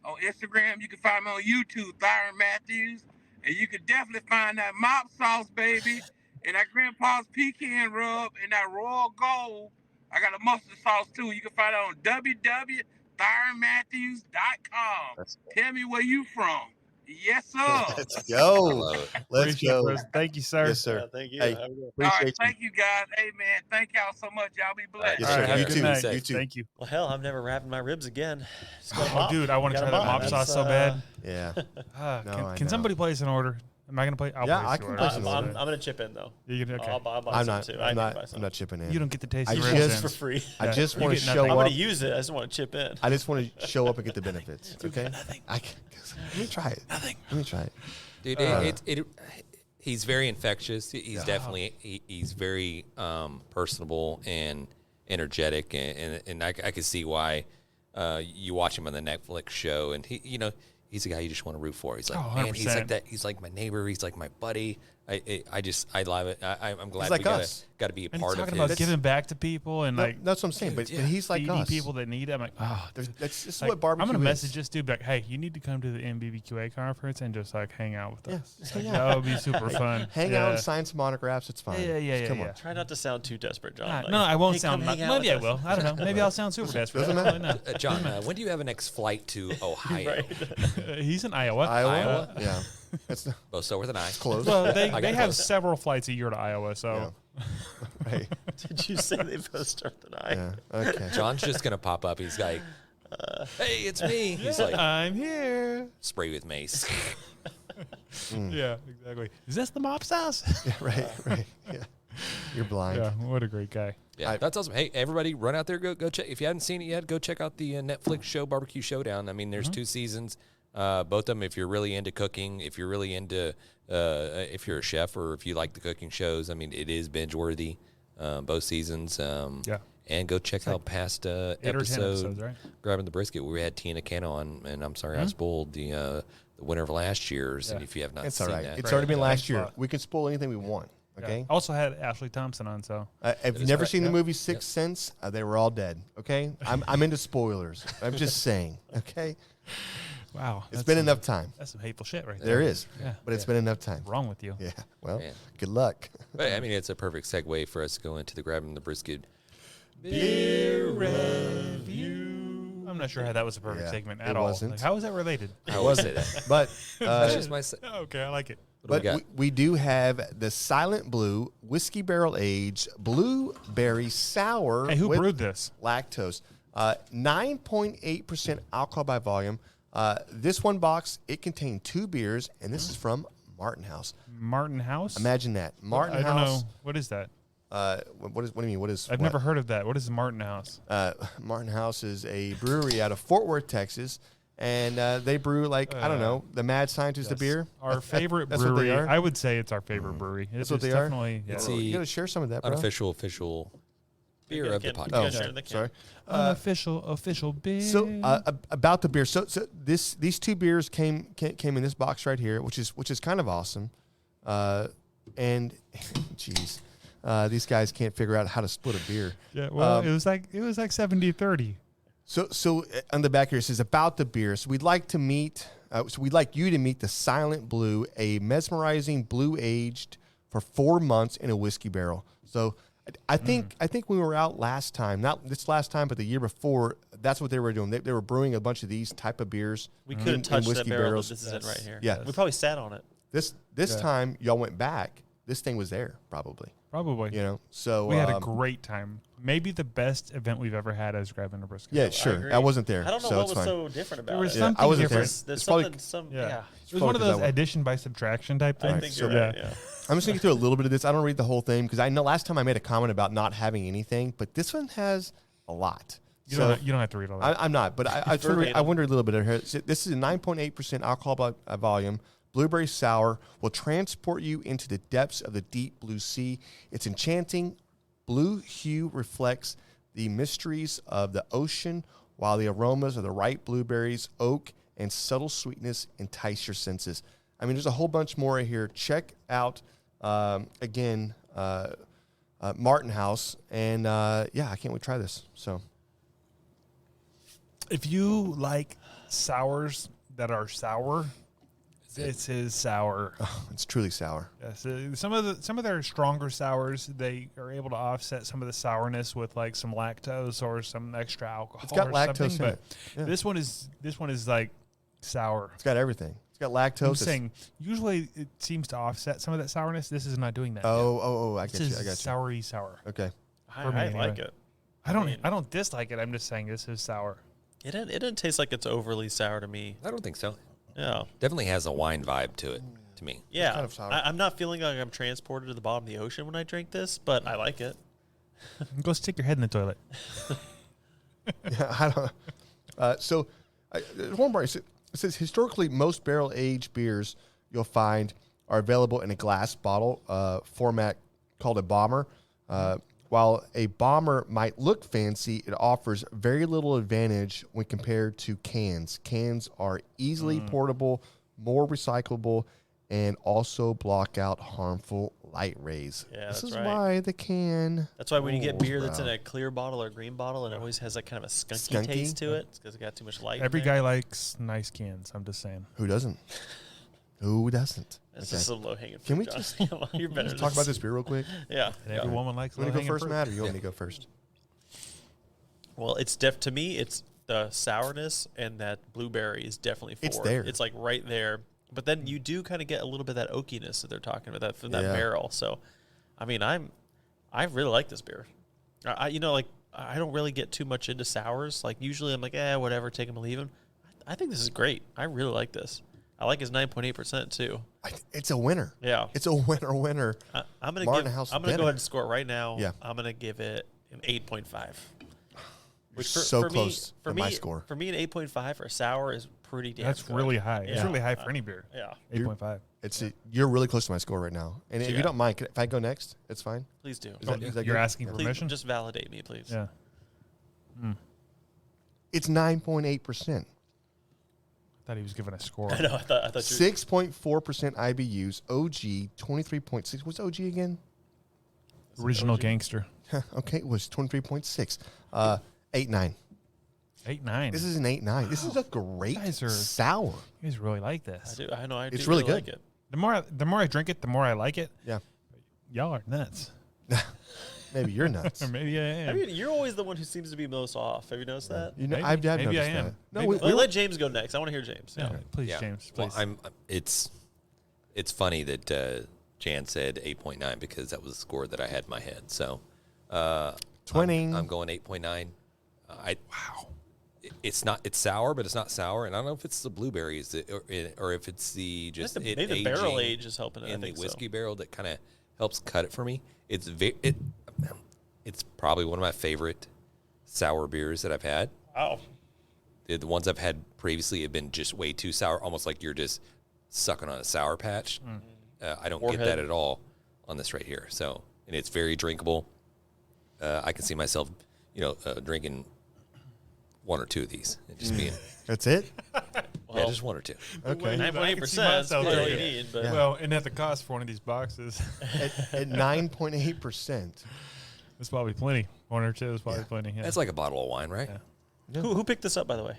On Instagram, you can find me on YouTube, Thyron Mathews. And you can definitely find that mop sauce, baby, and that Grandpa's pecan rub, and that Royal Gold. I got a mustard sauce, too. You can find it on www.ThyronMathews.com. Tell me where you from. Yes, sir. Let's go. Let's go. Thank you, sir. Yes, sir. Thank you. Hey, Have a good one. All right, appreciate you. thank you guys. Hey, man, thank y'all so much. Y'all be blessed. Yes, All sir. right, have a You good too. night. You too. Thank you. Well, hell, I've never wrapped my ribs again. Just got a Oh, mop. dude, I want to Got try a that mop That's, sauce so bad. Yeah. Can I can know. somebody place an order? Am I going to play? I'll Yeah, place I the can order. place I'm, an order. I'm going to chip in, though. You can, okay. I'll buy I'm some, not. too. I'm not chipping in. You don't get to taste I the just- ribs for in. free. I just You want to get show nothing. I'm up. going to use it. I just want to chip in. I just want to show up and get the benefits. Okay. Let me try it. Nothing. Let me try it. Dude, he's very infectious. He's definitely he's very personable and energetic, and I can see why you watch him on the Netflix show, and he's a guy you just want to root for. He's like, man, he's like that. He's like my neighbor. He's like my buddy. I love it. I'm glad like we us. got to be a And part he's of talking his. about giving back to people and like That's what I'm saying. But he's like feeding us. people that need it. I'm like, oh, This is like, what barbecue I'm gonna is. message this dude like, hey, you need to come to the NBBQA conference and just like hang out with us. just Like, hang out. that would be super fun. Hang out and sign some autographs. It's fine. Yeah. Come on. Try not to sound too desperate, John. Like, No, I won't hey, sound. come hang out Maybe I with will. us. I don't know. Maybe I'll sound super desperate. Doesn't I don't matter. really know. John, when do you have a next flight to Ohio? He's in Iowa. Iowa? Yeah. That's Both start with an I. close. Well, they I got have close. several flights a year to Iowa, so Right. Did you say they both start the night? Yeah. Okay. John's just gonna pop up. He's like, "Hey, it's me." He's like, I'm here. "Spray with mace." Yeah, exactly. Is this the mop sauce? Yeah, right. Yeah. You're blind. Yeah, what a great guy. Yeah, that's awesome. Hey, everybody, run out there, go check. If you haven't seen it yet, go check out the Netflix show BBQ Showdown. I mean, there's 2 seasons. Both of them, if you're really into cooking, if you're really into, if you're a chef or if you like the cooking shows, I mean, it is binge worthy. Both seasons. Yeah. And go check out past 8 or 10 episodes, right? Grabbing the Brisket, where we had Tina Canna on, and I'm sorry I spoiled the winner of last year's. And if you have not It's seen all right. that, It's already been last Thanks a year. lot. We can spoil anything we want. Okay. Yeah. Also had Ashley Thompson on, so If you've never seen the movie Sixth Sense, they were all dead. Okay. I'm into spoilers. I'm just saying. Okay. wow, It's been enough time. That's some hateful shit right there. There is. Yeah. But it's been enough time. What's wrong with you? Yeah. Well, Yeah. good luck. But, I mean, it's a perfect segue for us to go into the Grabbing the Brisket. Beer review. I'm not sure how that was a perfect Yeah, segment it at all. wasn't. Like, how is that related? I will say that. But That's just my. Okay, I like it. What do we but got? we do have the Silent Blue Whiskey Barrel Aged Blueberry Sour. Hey, who with brewed this? Lactose. 9.8% alcohol by volume. This one box, it contained 2 beers, and this is from Martin House. Martin House? Imagine that. Martin I don't House. know. What is that? What do you mean? What is? I've what? never heard of that. What is Martin House? Martin House is a brewery out of Fort Worth, Texas, and they brew I don't know, the Mad Scientist of beer. Our favorite That's what brewery. they are? I would say it's our favorite brewery. That's what they are? definitely, Yeah. It's You got to share some of that, bro. Unofficial, official beer of the Can- podcast. can Oh, share the can. sorry. Unofficial beer. So about the beer. So these 2 beers came in this box right here, which is kind of awesome. And geez, these guys can't figure out how to split a beer. Yeah, well, it was like 70-30. So on the back here it says about the beer. So we'd like to meet. So we'd like you to meet the Silent Blue, a mesmerizing blue aged for 4 months in a whiskey barrel. So I think when we were out last time, not this last time, but the year before, that's what they were doing. They were brewing a bunch of these type of beers. We could have in touched that whiskey barrel, barrels. but this is it right here. Yeah. We probably sat on it. This time y'all went back. This thing was there probably. Probably. You know. So We had a great time. Maybe the best event we've ever had as Grabbing a Brisket. yeah, sure. agree. I wasn't there. I don't know so what it's was fine. so different about There was it. something I wasn't different. There's It's probably- something, Yeah. yeah. It was one of probably those that one. addition by subtraction type things. I think you're So, right, yeah. I'm just going to get through a little bit of this. I don't read the whole thing because I know last time I made a comment about not having anything, but this one has a lot. You don't have to read all that. I'm not, but I wonder a little bit here. This is a 9.8% alcohol by volume. Blueberry sour will transport you into the depths of the deep blue sea. Its enchanting blue hue reflects the mysteries of the ocean, while the aromas of the ripe blueberries, oak, and subtle sweetness entice your senses. I mean, there's a whole bunch more right here. Check out, again, Martin House. And, yeah, I can't wait to try this. So, If you like sours that are sour, this is sour. it's truly sour. Yes, some of their stronger sours, they are able to offset some of the sourness with like some lactose or some extra alcohol. It's got or lactose something, in but it. Yeah. this one is like sour. It's got everything. It's got lactose. I'm saying usually it seems to offset some of that sourness. This is not doing that. Oh, I get you. I got you. Soury sour. Okay. I like it. I don't dislike it. I'm just saying this is sour. It didn't taste like it's overly sour to me. I don't think so. Yeah. Definitely has a wine vibe to it, to me. Yeah. kind of sour. I'm not feeling like I'm transported to the bottom of the ocean when I drink this, but I like it. Go stick your head in the toilet. Yeah, I don't. There's one more. It says historically, most barrel-aged beers you'll find are available in a glass bottle format called a bomber. While a bomber might look fancy, it offers very little advantage when compared to cans. Cans are easily portable, more recyclable, and also block out harmful light rays. Yeah, this that's is right. why the can. That's why when you get beer that's in brown. a clear bottle or green bottle, and it always has that kind of a skunky taste to it, it's because it got too much light. Every in there. guy likes nice cans. I'm just saying. Who doesn't? Who doesn't? That's just some low hanging fruit. Can we John. just, Come on, you're better just than talk about this beer real quick? Yeah. And every woman likes. You want to go low-hanging first, fruit. Matt, or you want me to go first? Well, it's to me, it's the sourness and that blueberry is definitely forward. It's there. It's like right there. But then you do kind of get a little bit of that oakiness that they're talking about that from that Yeah. barrel. So, I mean, I really like this beer. I don't really get too much into sours. Like usually I'm like, whatever, take them or leave them. I think this is great. I really like this. I like his 9.8% too. It's a winner. Yeah. It's a winner. I'm gonna Martin go House ahead and score it right now. Yeah. I'm gonna give it an 8.5. Which so close to my score. For me, an 8.5 for a sour is pretty damn That's good. really high. It's Yeah. really high for any beer. Yeah. 8.5. You're really close to my score right now. And if you don't mind, if I go next, it's fine. Please do. Is that You're good? asking Please permission? just validate me, please. Yeah. It's 9.8%. I thought he was giving a score. I know. I thought you 6.4% IBUs. OG 23.6. What's OG again? Original gangster. Okay, it was 23.6. 8.9. 8.9. This is an 8.9. This is a great sour. You guys really like this. I know. I It's do really like good. it. The more I drink it, the more I like it. Yeah. Y'all are nuts. Maybe you're nuts. Or maybe I am. I mean, you're always the one who seems to be most off. Have you noticed that? You know, Maybe- I've maybe noticed I am. that. No, Maybe- Let James go next. I want to hear James. Yeah, please, Yeah. James. Well, Please. it's funny that Jan said 8.9 because that was the score that I had in my head. So, 20. I'm going 8.9. It's sour, but it's not sour, and I don't know if it's the blueberries or if it's the just maybe the barrel age is helping it. in I the think whiskey so. barrel that kind of helps cut it for me. It's probably one of my favorite sour beers that I've had. Wow. The ones I've had previously have been just way too sour, almost like you're just sucking on a Sour Patch. I don't get that at all on this right here. So, and it's very drinkable. I can see myself, drinking one or two of these and just being. That's it? Yeah, just one or two. Okay. 9.8% is all you need. But Well, and at the cost for one of these boxes, At 9.8%. it's probably plenty. One or two is probably plenty. Yeah. That's like a bottle of wine, right? Yeah. who picked this up, by the way?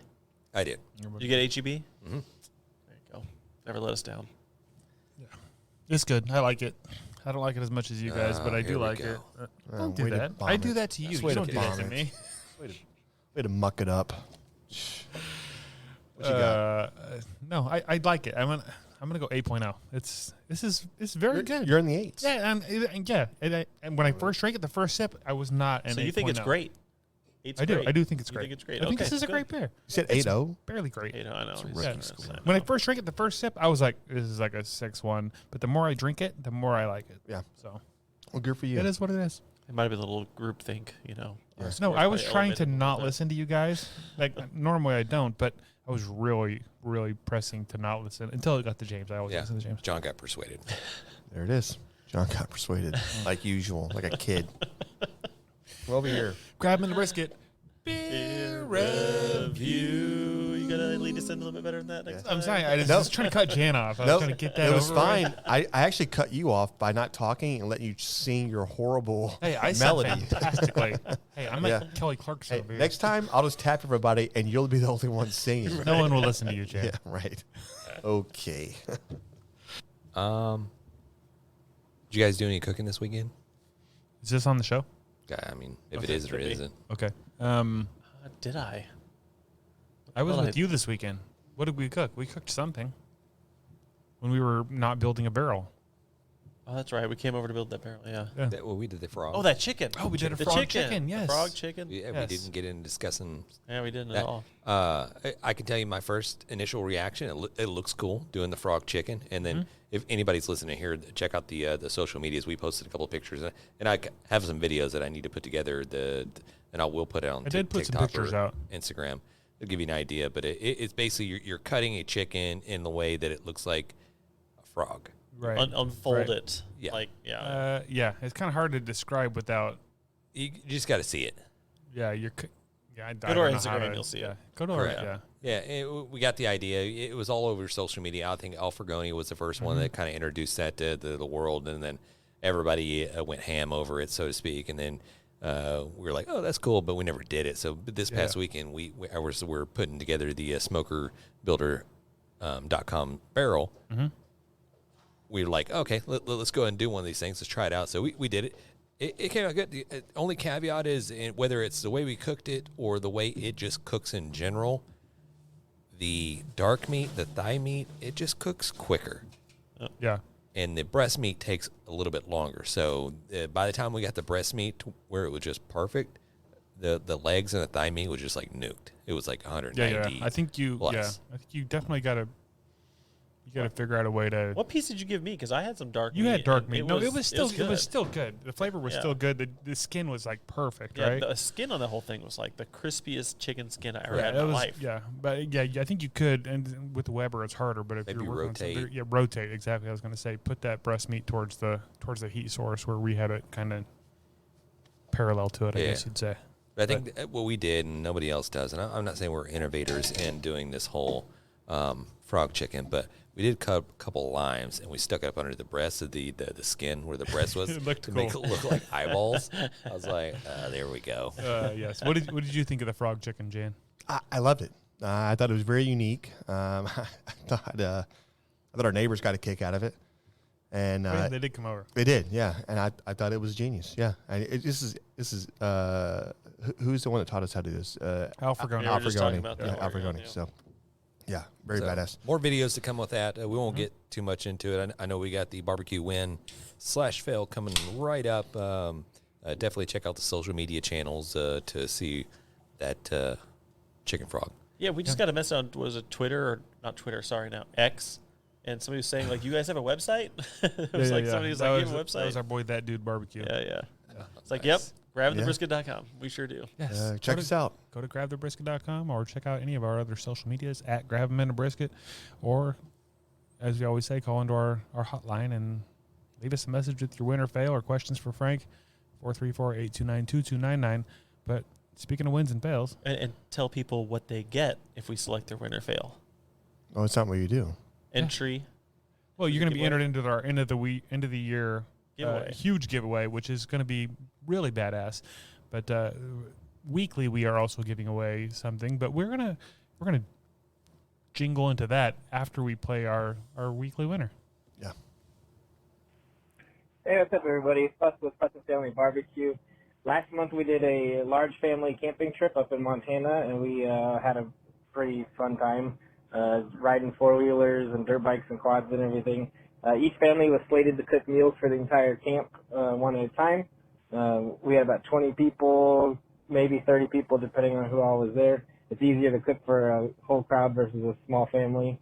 I did. Did you get HEB? Mm-hmm. There you go. Never let us down. It's good. I like it. I don't like it as much as you guys, but I here do we like go. it. Don't do way to that. bomb I do it. that to you. That's You way to don't do that bomb to it. me. Way to muck it up. What you got? No, I like it. I'm gonna go 8.0. It's very good. You're in the 8s. Yeah, and when I first drank it, the first sip, I was not an So you think it's 8.0. great? Eight's I do. great. I do think it's You great. think it's great? I think Okay, this is a good. great beer. You said It's 8.0? barely great. 8.0, I know. It's He's rookie saying school. that. When I first drank it, the first sip, I was like, "This is like a 6.1." But the more I drink it, the more I like it. Yeah. So Well, good for you. it is what it is. It might have been a little group think, No, Scores I was probably trying to elevated not a little bit. listen to you guys. Like normally I don't, but I was really, really pressing to not listen until it got to James. I always Yeah. listen to James. John got persuaded. There it is. John got persuaded, like usual, like a kid. Come over here. Grab him in the brisket. Beer review. You gotta lead us in a little bit better than that next time. I'm sorry. I was Nope. just trying to cut Jan off. I was Nope, trying to get that it was over with. fine. I actually cut you off by not talking and letting you sing your horrible Hey, I melody. sound fantastically. Hey, I'm Yeah. like Kelly Clarkson Hey, over here. next time, I'll just tap everybody, and you'll be the only one singing. No one will listen to you, Jan. Yeah, right. Okay. Did you guys do any cooking this weekend? Is this on the show? Yeah, I mean, if Okay, it is or could it be. isn't. Okay. Did I? I was Well, with you this weekend. What did we cook? We cooked something. when we were not building a barrel. Oh, that's right. We came over to build that barrel. Yeah. We did the frog. Oh, that chicken. Oh, we did a frog chicken. Yes. The frog chicken. Yeah, Yes. we didn't get into discussing. Yeah, we didn't that. at all. I can tell you my first initial reaction. It looks cool doing the frog chicken, and then if anybody's listening here, check out the social medias. We posted a couple of pictures, and I have some videos that I need to put together. And I will put it on. I did put TikTok some pictures or out. Instagram. It'll give you an idea, but it's basically you're cutting a chicken in the way that it looks like a frog. Right. Unfold Right. it. Yeah. Like, yeah. It's kind of hard to describe without. You just got to see it. Yeah, I Go to don't our know how Instagram, to- you'll see it. Go to our We got the idea. It was all over social media. I think Alfregoni was the first one that kind of introduced that to the world, and then everybody went ham over it, so to speak. And then we were like, "Oh, that's cool," but we never did it. So this past weekend, we're putting together the SmokerBuilder.com barrel. We were like, "Okay, let's go ahead and do one of these things. Let's try it out." So we did it. It came out good. The only caveat is whether it's the way we cooked it or the way it just cooks in general. The dark meat, the thigh meat, it just cooks quicker. Yeah. And the breast meat takes a little bit longer. So by the time we got the breast meat to where it was just perfect, the legs and the thigh meat was just like nuked. It was like 190. Yeah. I think you. plus. Yeah. I think you definitely got to. You got to figure out a way to. What piece did you give me? Because I had some dark meat. You had dark and meat. It was still good. The flavor was Yeah. still good. The skin was like perfect, Yeah, right? the skin on the whole thing was like the crispiest chicken skin I ever Yeah, had it in my was, life. yeah, but yeah, I think you could, and with the Weber it's harder. But if Maybe you're working on rotate. something, rotate exactly. I was going to say, put that breast meat towards the heat source where we had it kind of parallel to it. I guess you'd say. But I think what we did, and nobody else does, and I'm not saying we're innovators in doing this whole frog chicken, but we did cut a couple of limes, and we stuck it up under the breast of the skin where the breast was It looked to cool. make it look like eyeballs. I was like, there we go. Yes. What did you think of the frog chicken, Jan? I loved it. I thought it was very unique. I thought our neighbors got a kick out of it, and they did come over. They did, yeah. And I thought it was genius. Yeah, and this is who's the one that taught us how to do this? Alfregoni. We were just talking about that Yeah, earlier on, Alfregoni. yeah. So, yeah, very badass. More videos to come with that. We won't get too much into it. I know we got the barbecue win/fail coming right up. Definitely check out the social media channels to see that chicken frog. Yeah, we just got a message on, was it Twitter or not Twitter? Sorry, now X, and somebody was saying like, "You guys have a website?" It was somebody was like, "You have a website?" That was our boy, That Dude Barbecue. Yeah. It's like, yep, grabthebrisket.com. We sure do. Yes. Check us out. Go to grabthebrisket.com or check out any of our other social medias at Grab 'em in a Brisket, or as we always say, call into our hotline and leave us a message with your win or fail or questions for Frank, 434-829-2299. But speaking of wins and fails, And tell people what they get if we select their win or fail. Oh, it's not what you do. Entry. well, you're going to be Giveaway. entered into our end of the year Giveaway. huge giveaway, which is going to be really badass. But weekly, we are also giving away something. But we're gonna jingle into that after we play our weekly winner. Yeah. Hey, what's up, everybody? Fuss with Fuss Family Barbecue. Last month we did a large family camping trip up in Montana, and we had a pretty fun time riding four-wheelers and dirt bikes and quads and everything. Each family was slated to cook meals for the entire camp one at a time. We had about 20 people, maybe 30 people, depending on who all was there. It's easier to cook for a whole crowd versus a small family.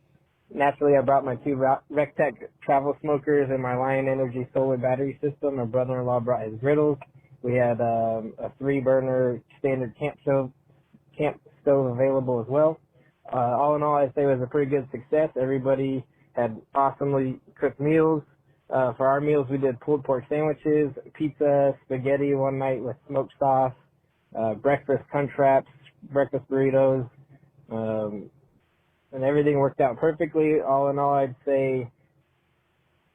Naturally, I brought my two Rectech travel smokers and my Lion Energy solar battery system. My brother-in-law brought his griddles. We had a 3-burner standard camp stove available as well. All in all, I'd say it was a pretty good success. Everybody had awesomely cooked meals. For our meals, we did pulled pork sandwiches, pizza, spaghetti one night with smoked sauce, breakfast crunchwraps, breakfast burritos, and everything worked out perfectly. All in all, I'd say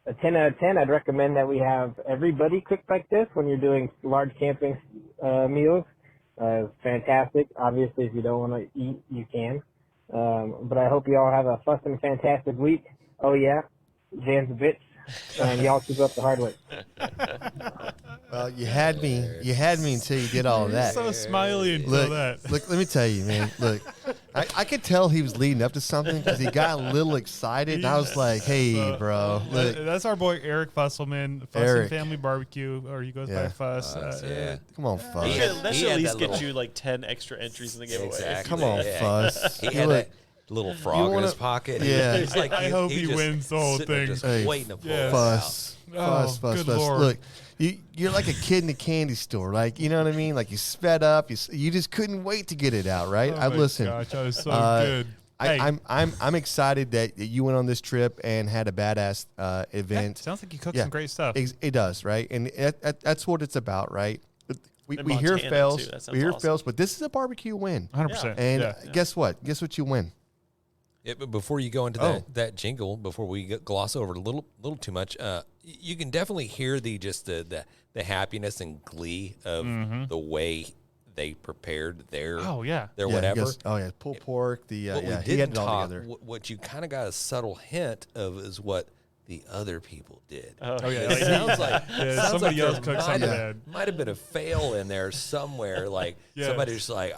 a 10 out of 10. I'd recommend that we have everybody cook like this when you're doing large camping meals. It's fantastic. Obviously, if you don't want to eat, you can. But I hope you all have a fussing fantastic week. Oh, yeah, Jan's a bitch. And y'all keep up the hard work. Well, you had me until you did all of that. So smiley until that. Look, let me tell you, man. Look, I could tell he was leading up to something because he got a little excited. And I was like, hey, bro. Look. That's our boy Eric Fusselman, Fuss Family Barbecue, or he goes by Fuss. Come on, Fuss. That should at least get you like 10 extra entries in the giveaway. Exactly. Come on, Fuss. He had that little frog in his pocket. Yeah. He's like, I hope he wins the whole thing. Just waiting to pull Fuss. Fuss. Look, you're like a kid in a candy store. Like, you know what I mean? Like, you sped up. You just couldn't wait to get it out, right? Oh Listen. Gosh, that was so good. I'm excited that you went on this trip and had a badass event. Yeah, sounds like you cooked some great stuff. It does, right? And that's what it's about, right? We hear Montana, fails. too. We hear awesome. fails, but this is a barbecue win. 100%. And guess what? Guess what you win? But before you go into that jingle, before we gloss over a little too much, you can definitely hear the happiness and glee of the way they prepared their whatever. Pulled pork. What we didn't talk, what you kind of got a subtle hint of is what the other people did. It sounds like somebody else cooked something bad. Might have been a fail in there somewhere. Like somebody just like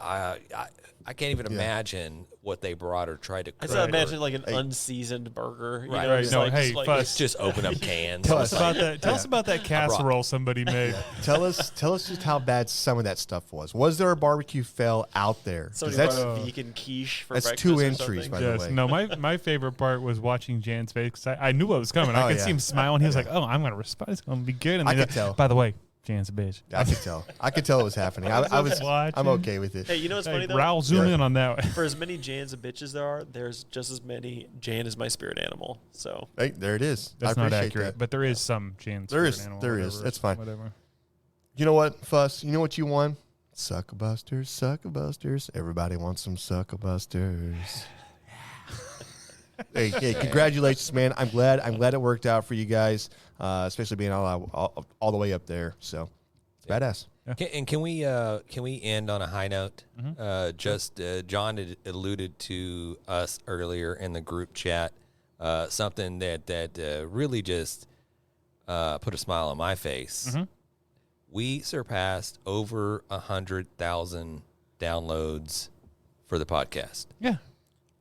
I can't even imagine what they brought or tried to cook. I just imagine like an unseasoned burger. You Right. know, Right. just No, like, hey, just like, Fuss. Just open up cans. Tell us about that. Tell us about that casserole somebody made. Tell us just how bad some of that stuff was. Was there a barbecue fail out there? 'Cause somebody that's brought a vegan quiche for that's breakfast 2 or entries, something. by the Yes. way. No, my favorite part was watching Jan's face because I knew what was coming. I could see him smiling. He was like, "Oh, I'm gonna respond. It's gonna be good." And I then could tell. By the way, Jan's a bitch. I could tell. I could tell it was happening. I'm okay with it. Hey, you know what's funny though? Raul, zoom in on that. For as many Jans and bitches there are, there's just as many Jan is my spirit animal. So Hey, there it is. That's I not appreciate accurate, that. but there is some Jan's. There is. Animal, There whatever, is. That's fine. Whatever. You know what, Fuss? You know what you won? Suckabusters, Suckabusters. Everybody wants some Suckabusters. hey, congratulations, man. I'm glad it worked out for you guys, especially being all the way up there. So it's badass. Can we end on a high note? John had alluded to us earlier in the group chat, something that really just put a smile on my face. We surpassed over 100,000 downloads for the podcast. Yeah.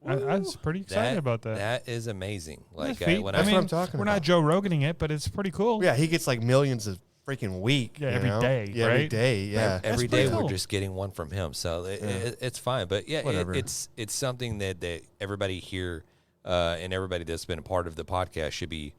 I was pretty excited about that. That is amazing. Like That's what I'm talking we're about. not Joe Roganing it, but it's pretty cool. Yeah, he gets like millions of freaking week. Yeah, every day, Yeah, right? every day. Yeah, every day cool. we're just getting one from him, so it's fine. But yeah, Whatever. it's something that everybody here and everybody that's been a part of the podcast should be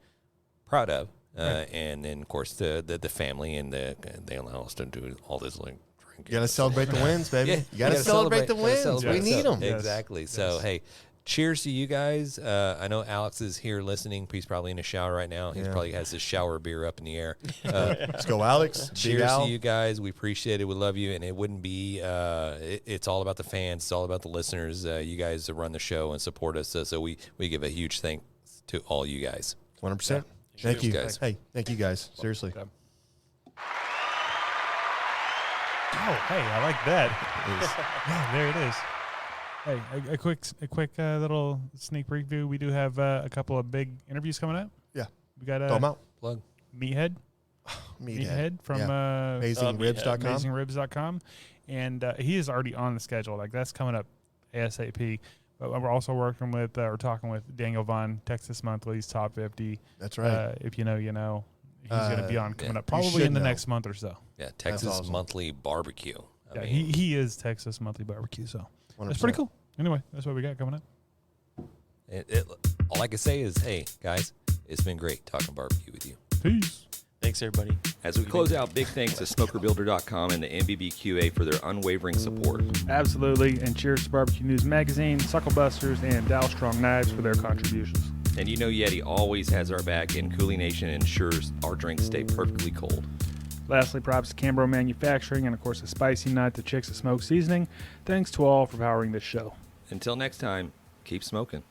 proud of. And then of course the family and they allow us to do all this like drinking. You gotta celebrate the wins, baby. Yeah, you gotta celebrate the wins. We need them. Exactly. So hey, cheers to you guys. I know Alex is here listening. He's probably in a shower right now. He probably has his shower beer up in the air. Let's go, Alex. Cheers to you guys. We appreciate it. We love you. And it wouldn't be, it's all about the fans. It's all about the listeners. You guys run the show and support us. So we give a huge thanks to all you guys. 100%. Thank you guys. Hey, thank you guys. Seriously. Oh, hey, I like that. Yeah, there it is. Hey, a quick little sneak preview. We do have a couple of big interviews coming up. Yeah. We got Throw 'em out. Plug. Meathead from AmazingRibs.com. AmazingRibs.com. And he is already on the schedule. Like, that's coming up ASAP. But we're also working with or talking with Daniel Vaughn, Texas Monthly's Top 50. That's right. If you know, you know. He's going to be on coming up You probably should in the know. next month or so. Yeah, Texas awesome. Monthly Barbecue. I Yeah, mean, he is Texas Monthly Barbecue, so 100%. that's pretty cool. Anyway, that's what we got coming up. all I can say is, hey, guys, it's been great talking barbecue with you. Peace. Thanks, everybody. As we close out, big thanks to SmokerBuilder.com and the NBBQA for their unwavering support. Absolutely. And cheers to Barbecue News Magazine, SUCKLEBUSTERS, and Dow Strong Knives for their contributions. And you know Yeti always has our back, and Coolie Nation ensures our drinks stay perfectly cold. Lastly, props to Cambro Manufacturing and, of course, the Spicy Nut, the Chicks of Smoke Seasoning. Thanks to all for powering this show. Until next time, keep smoking.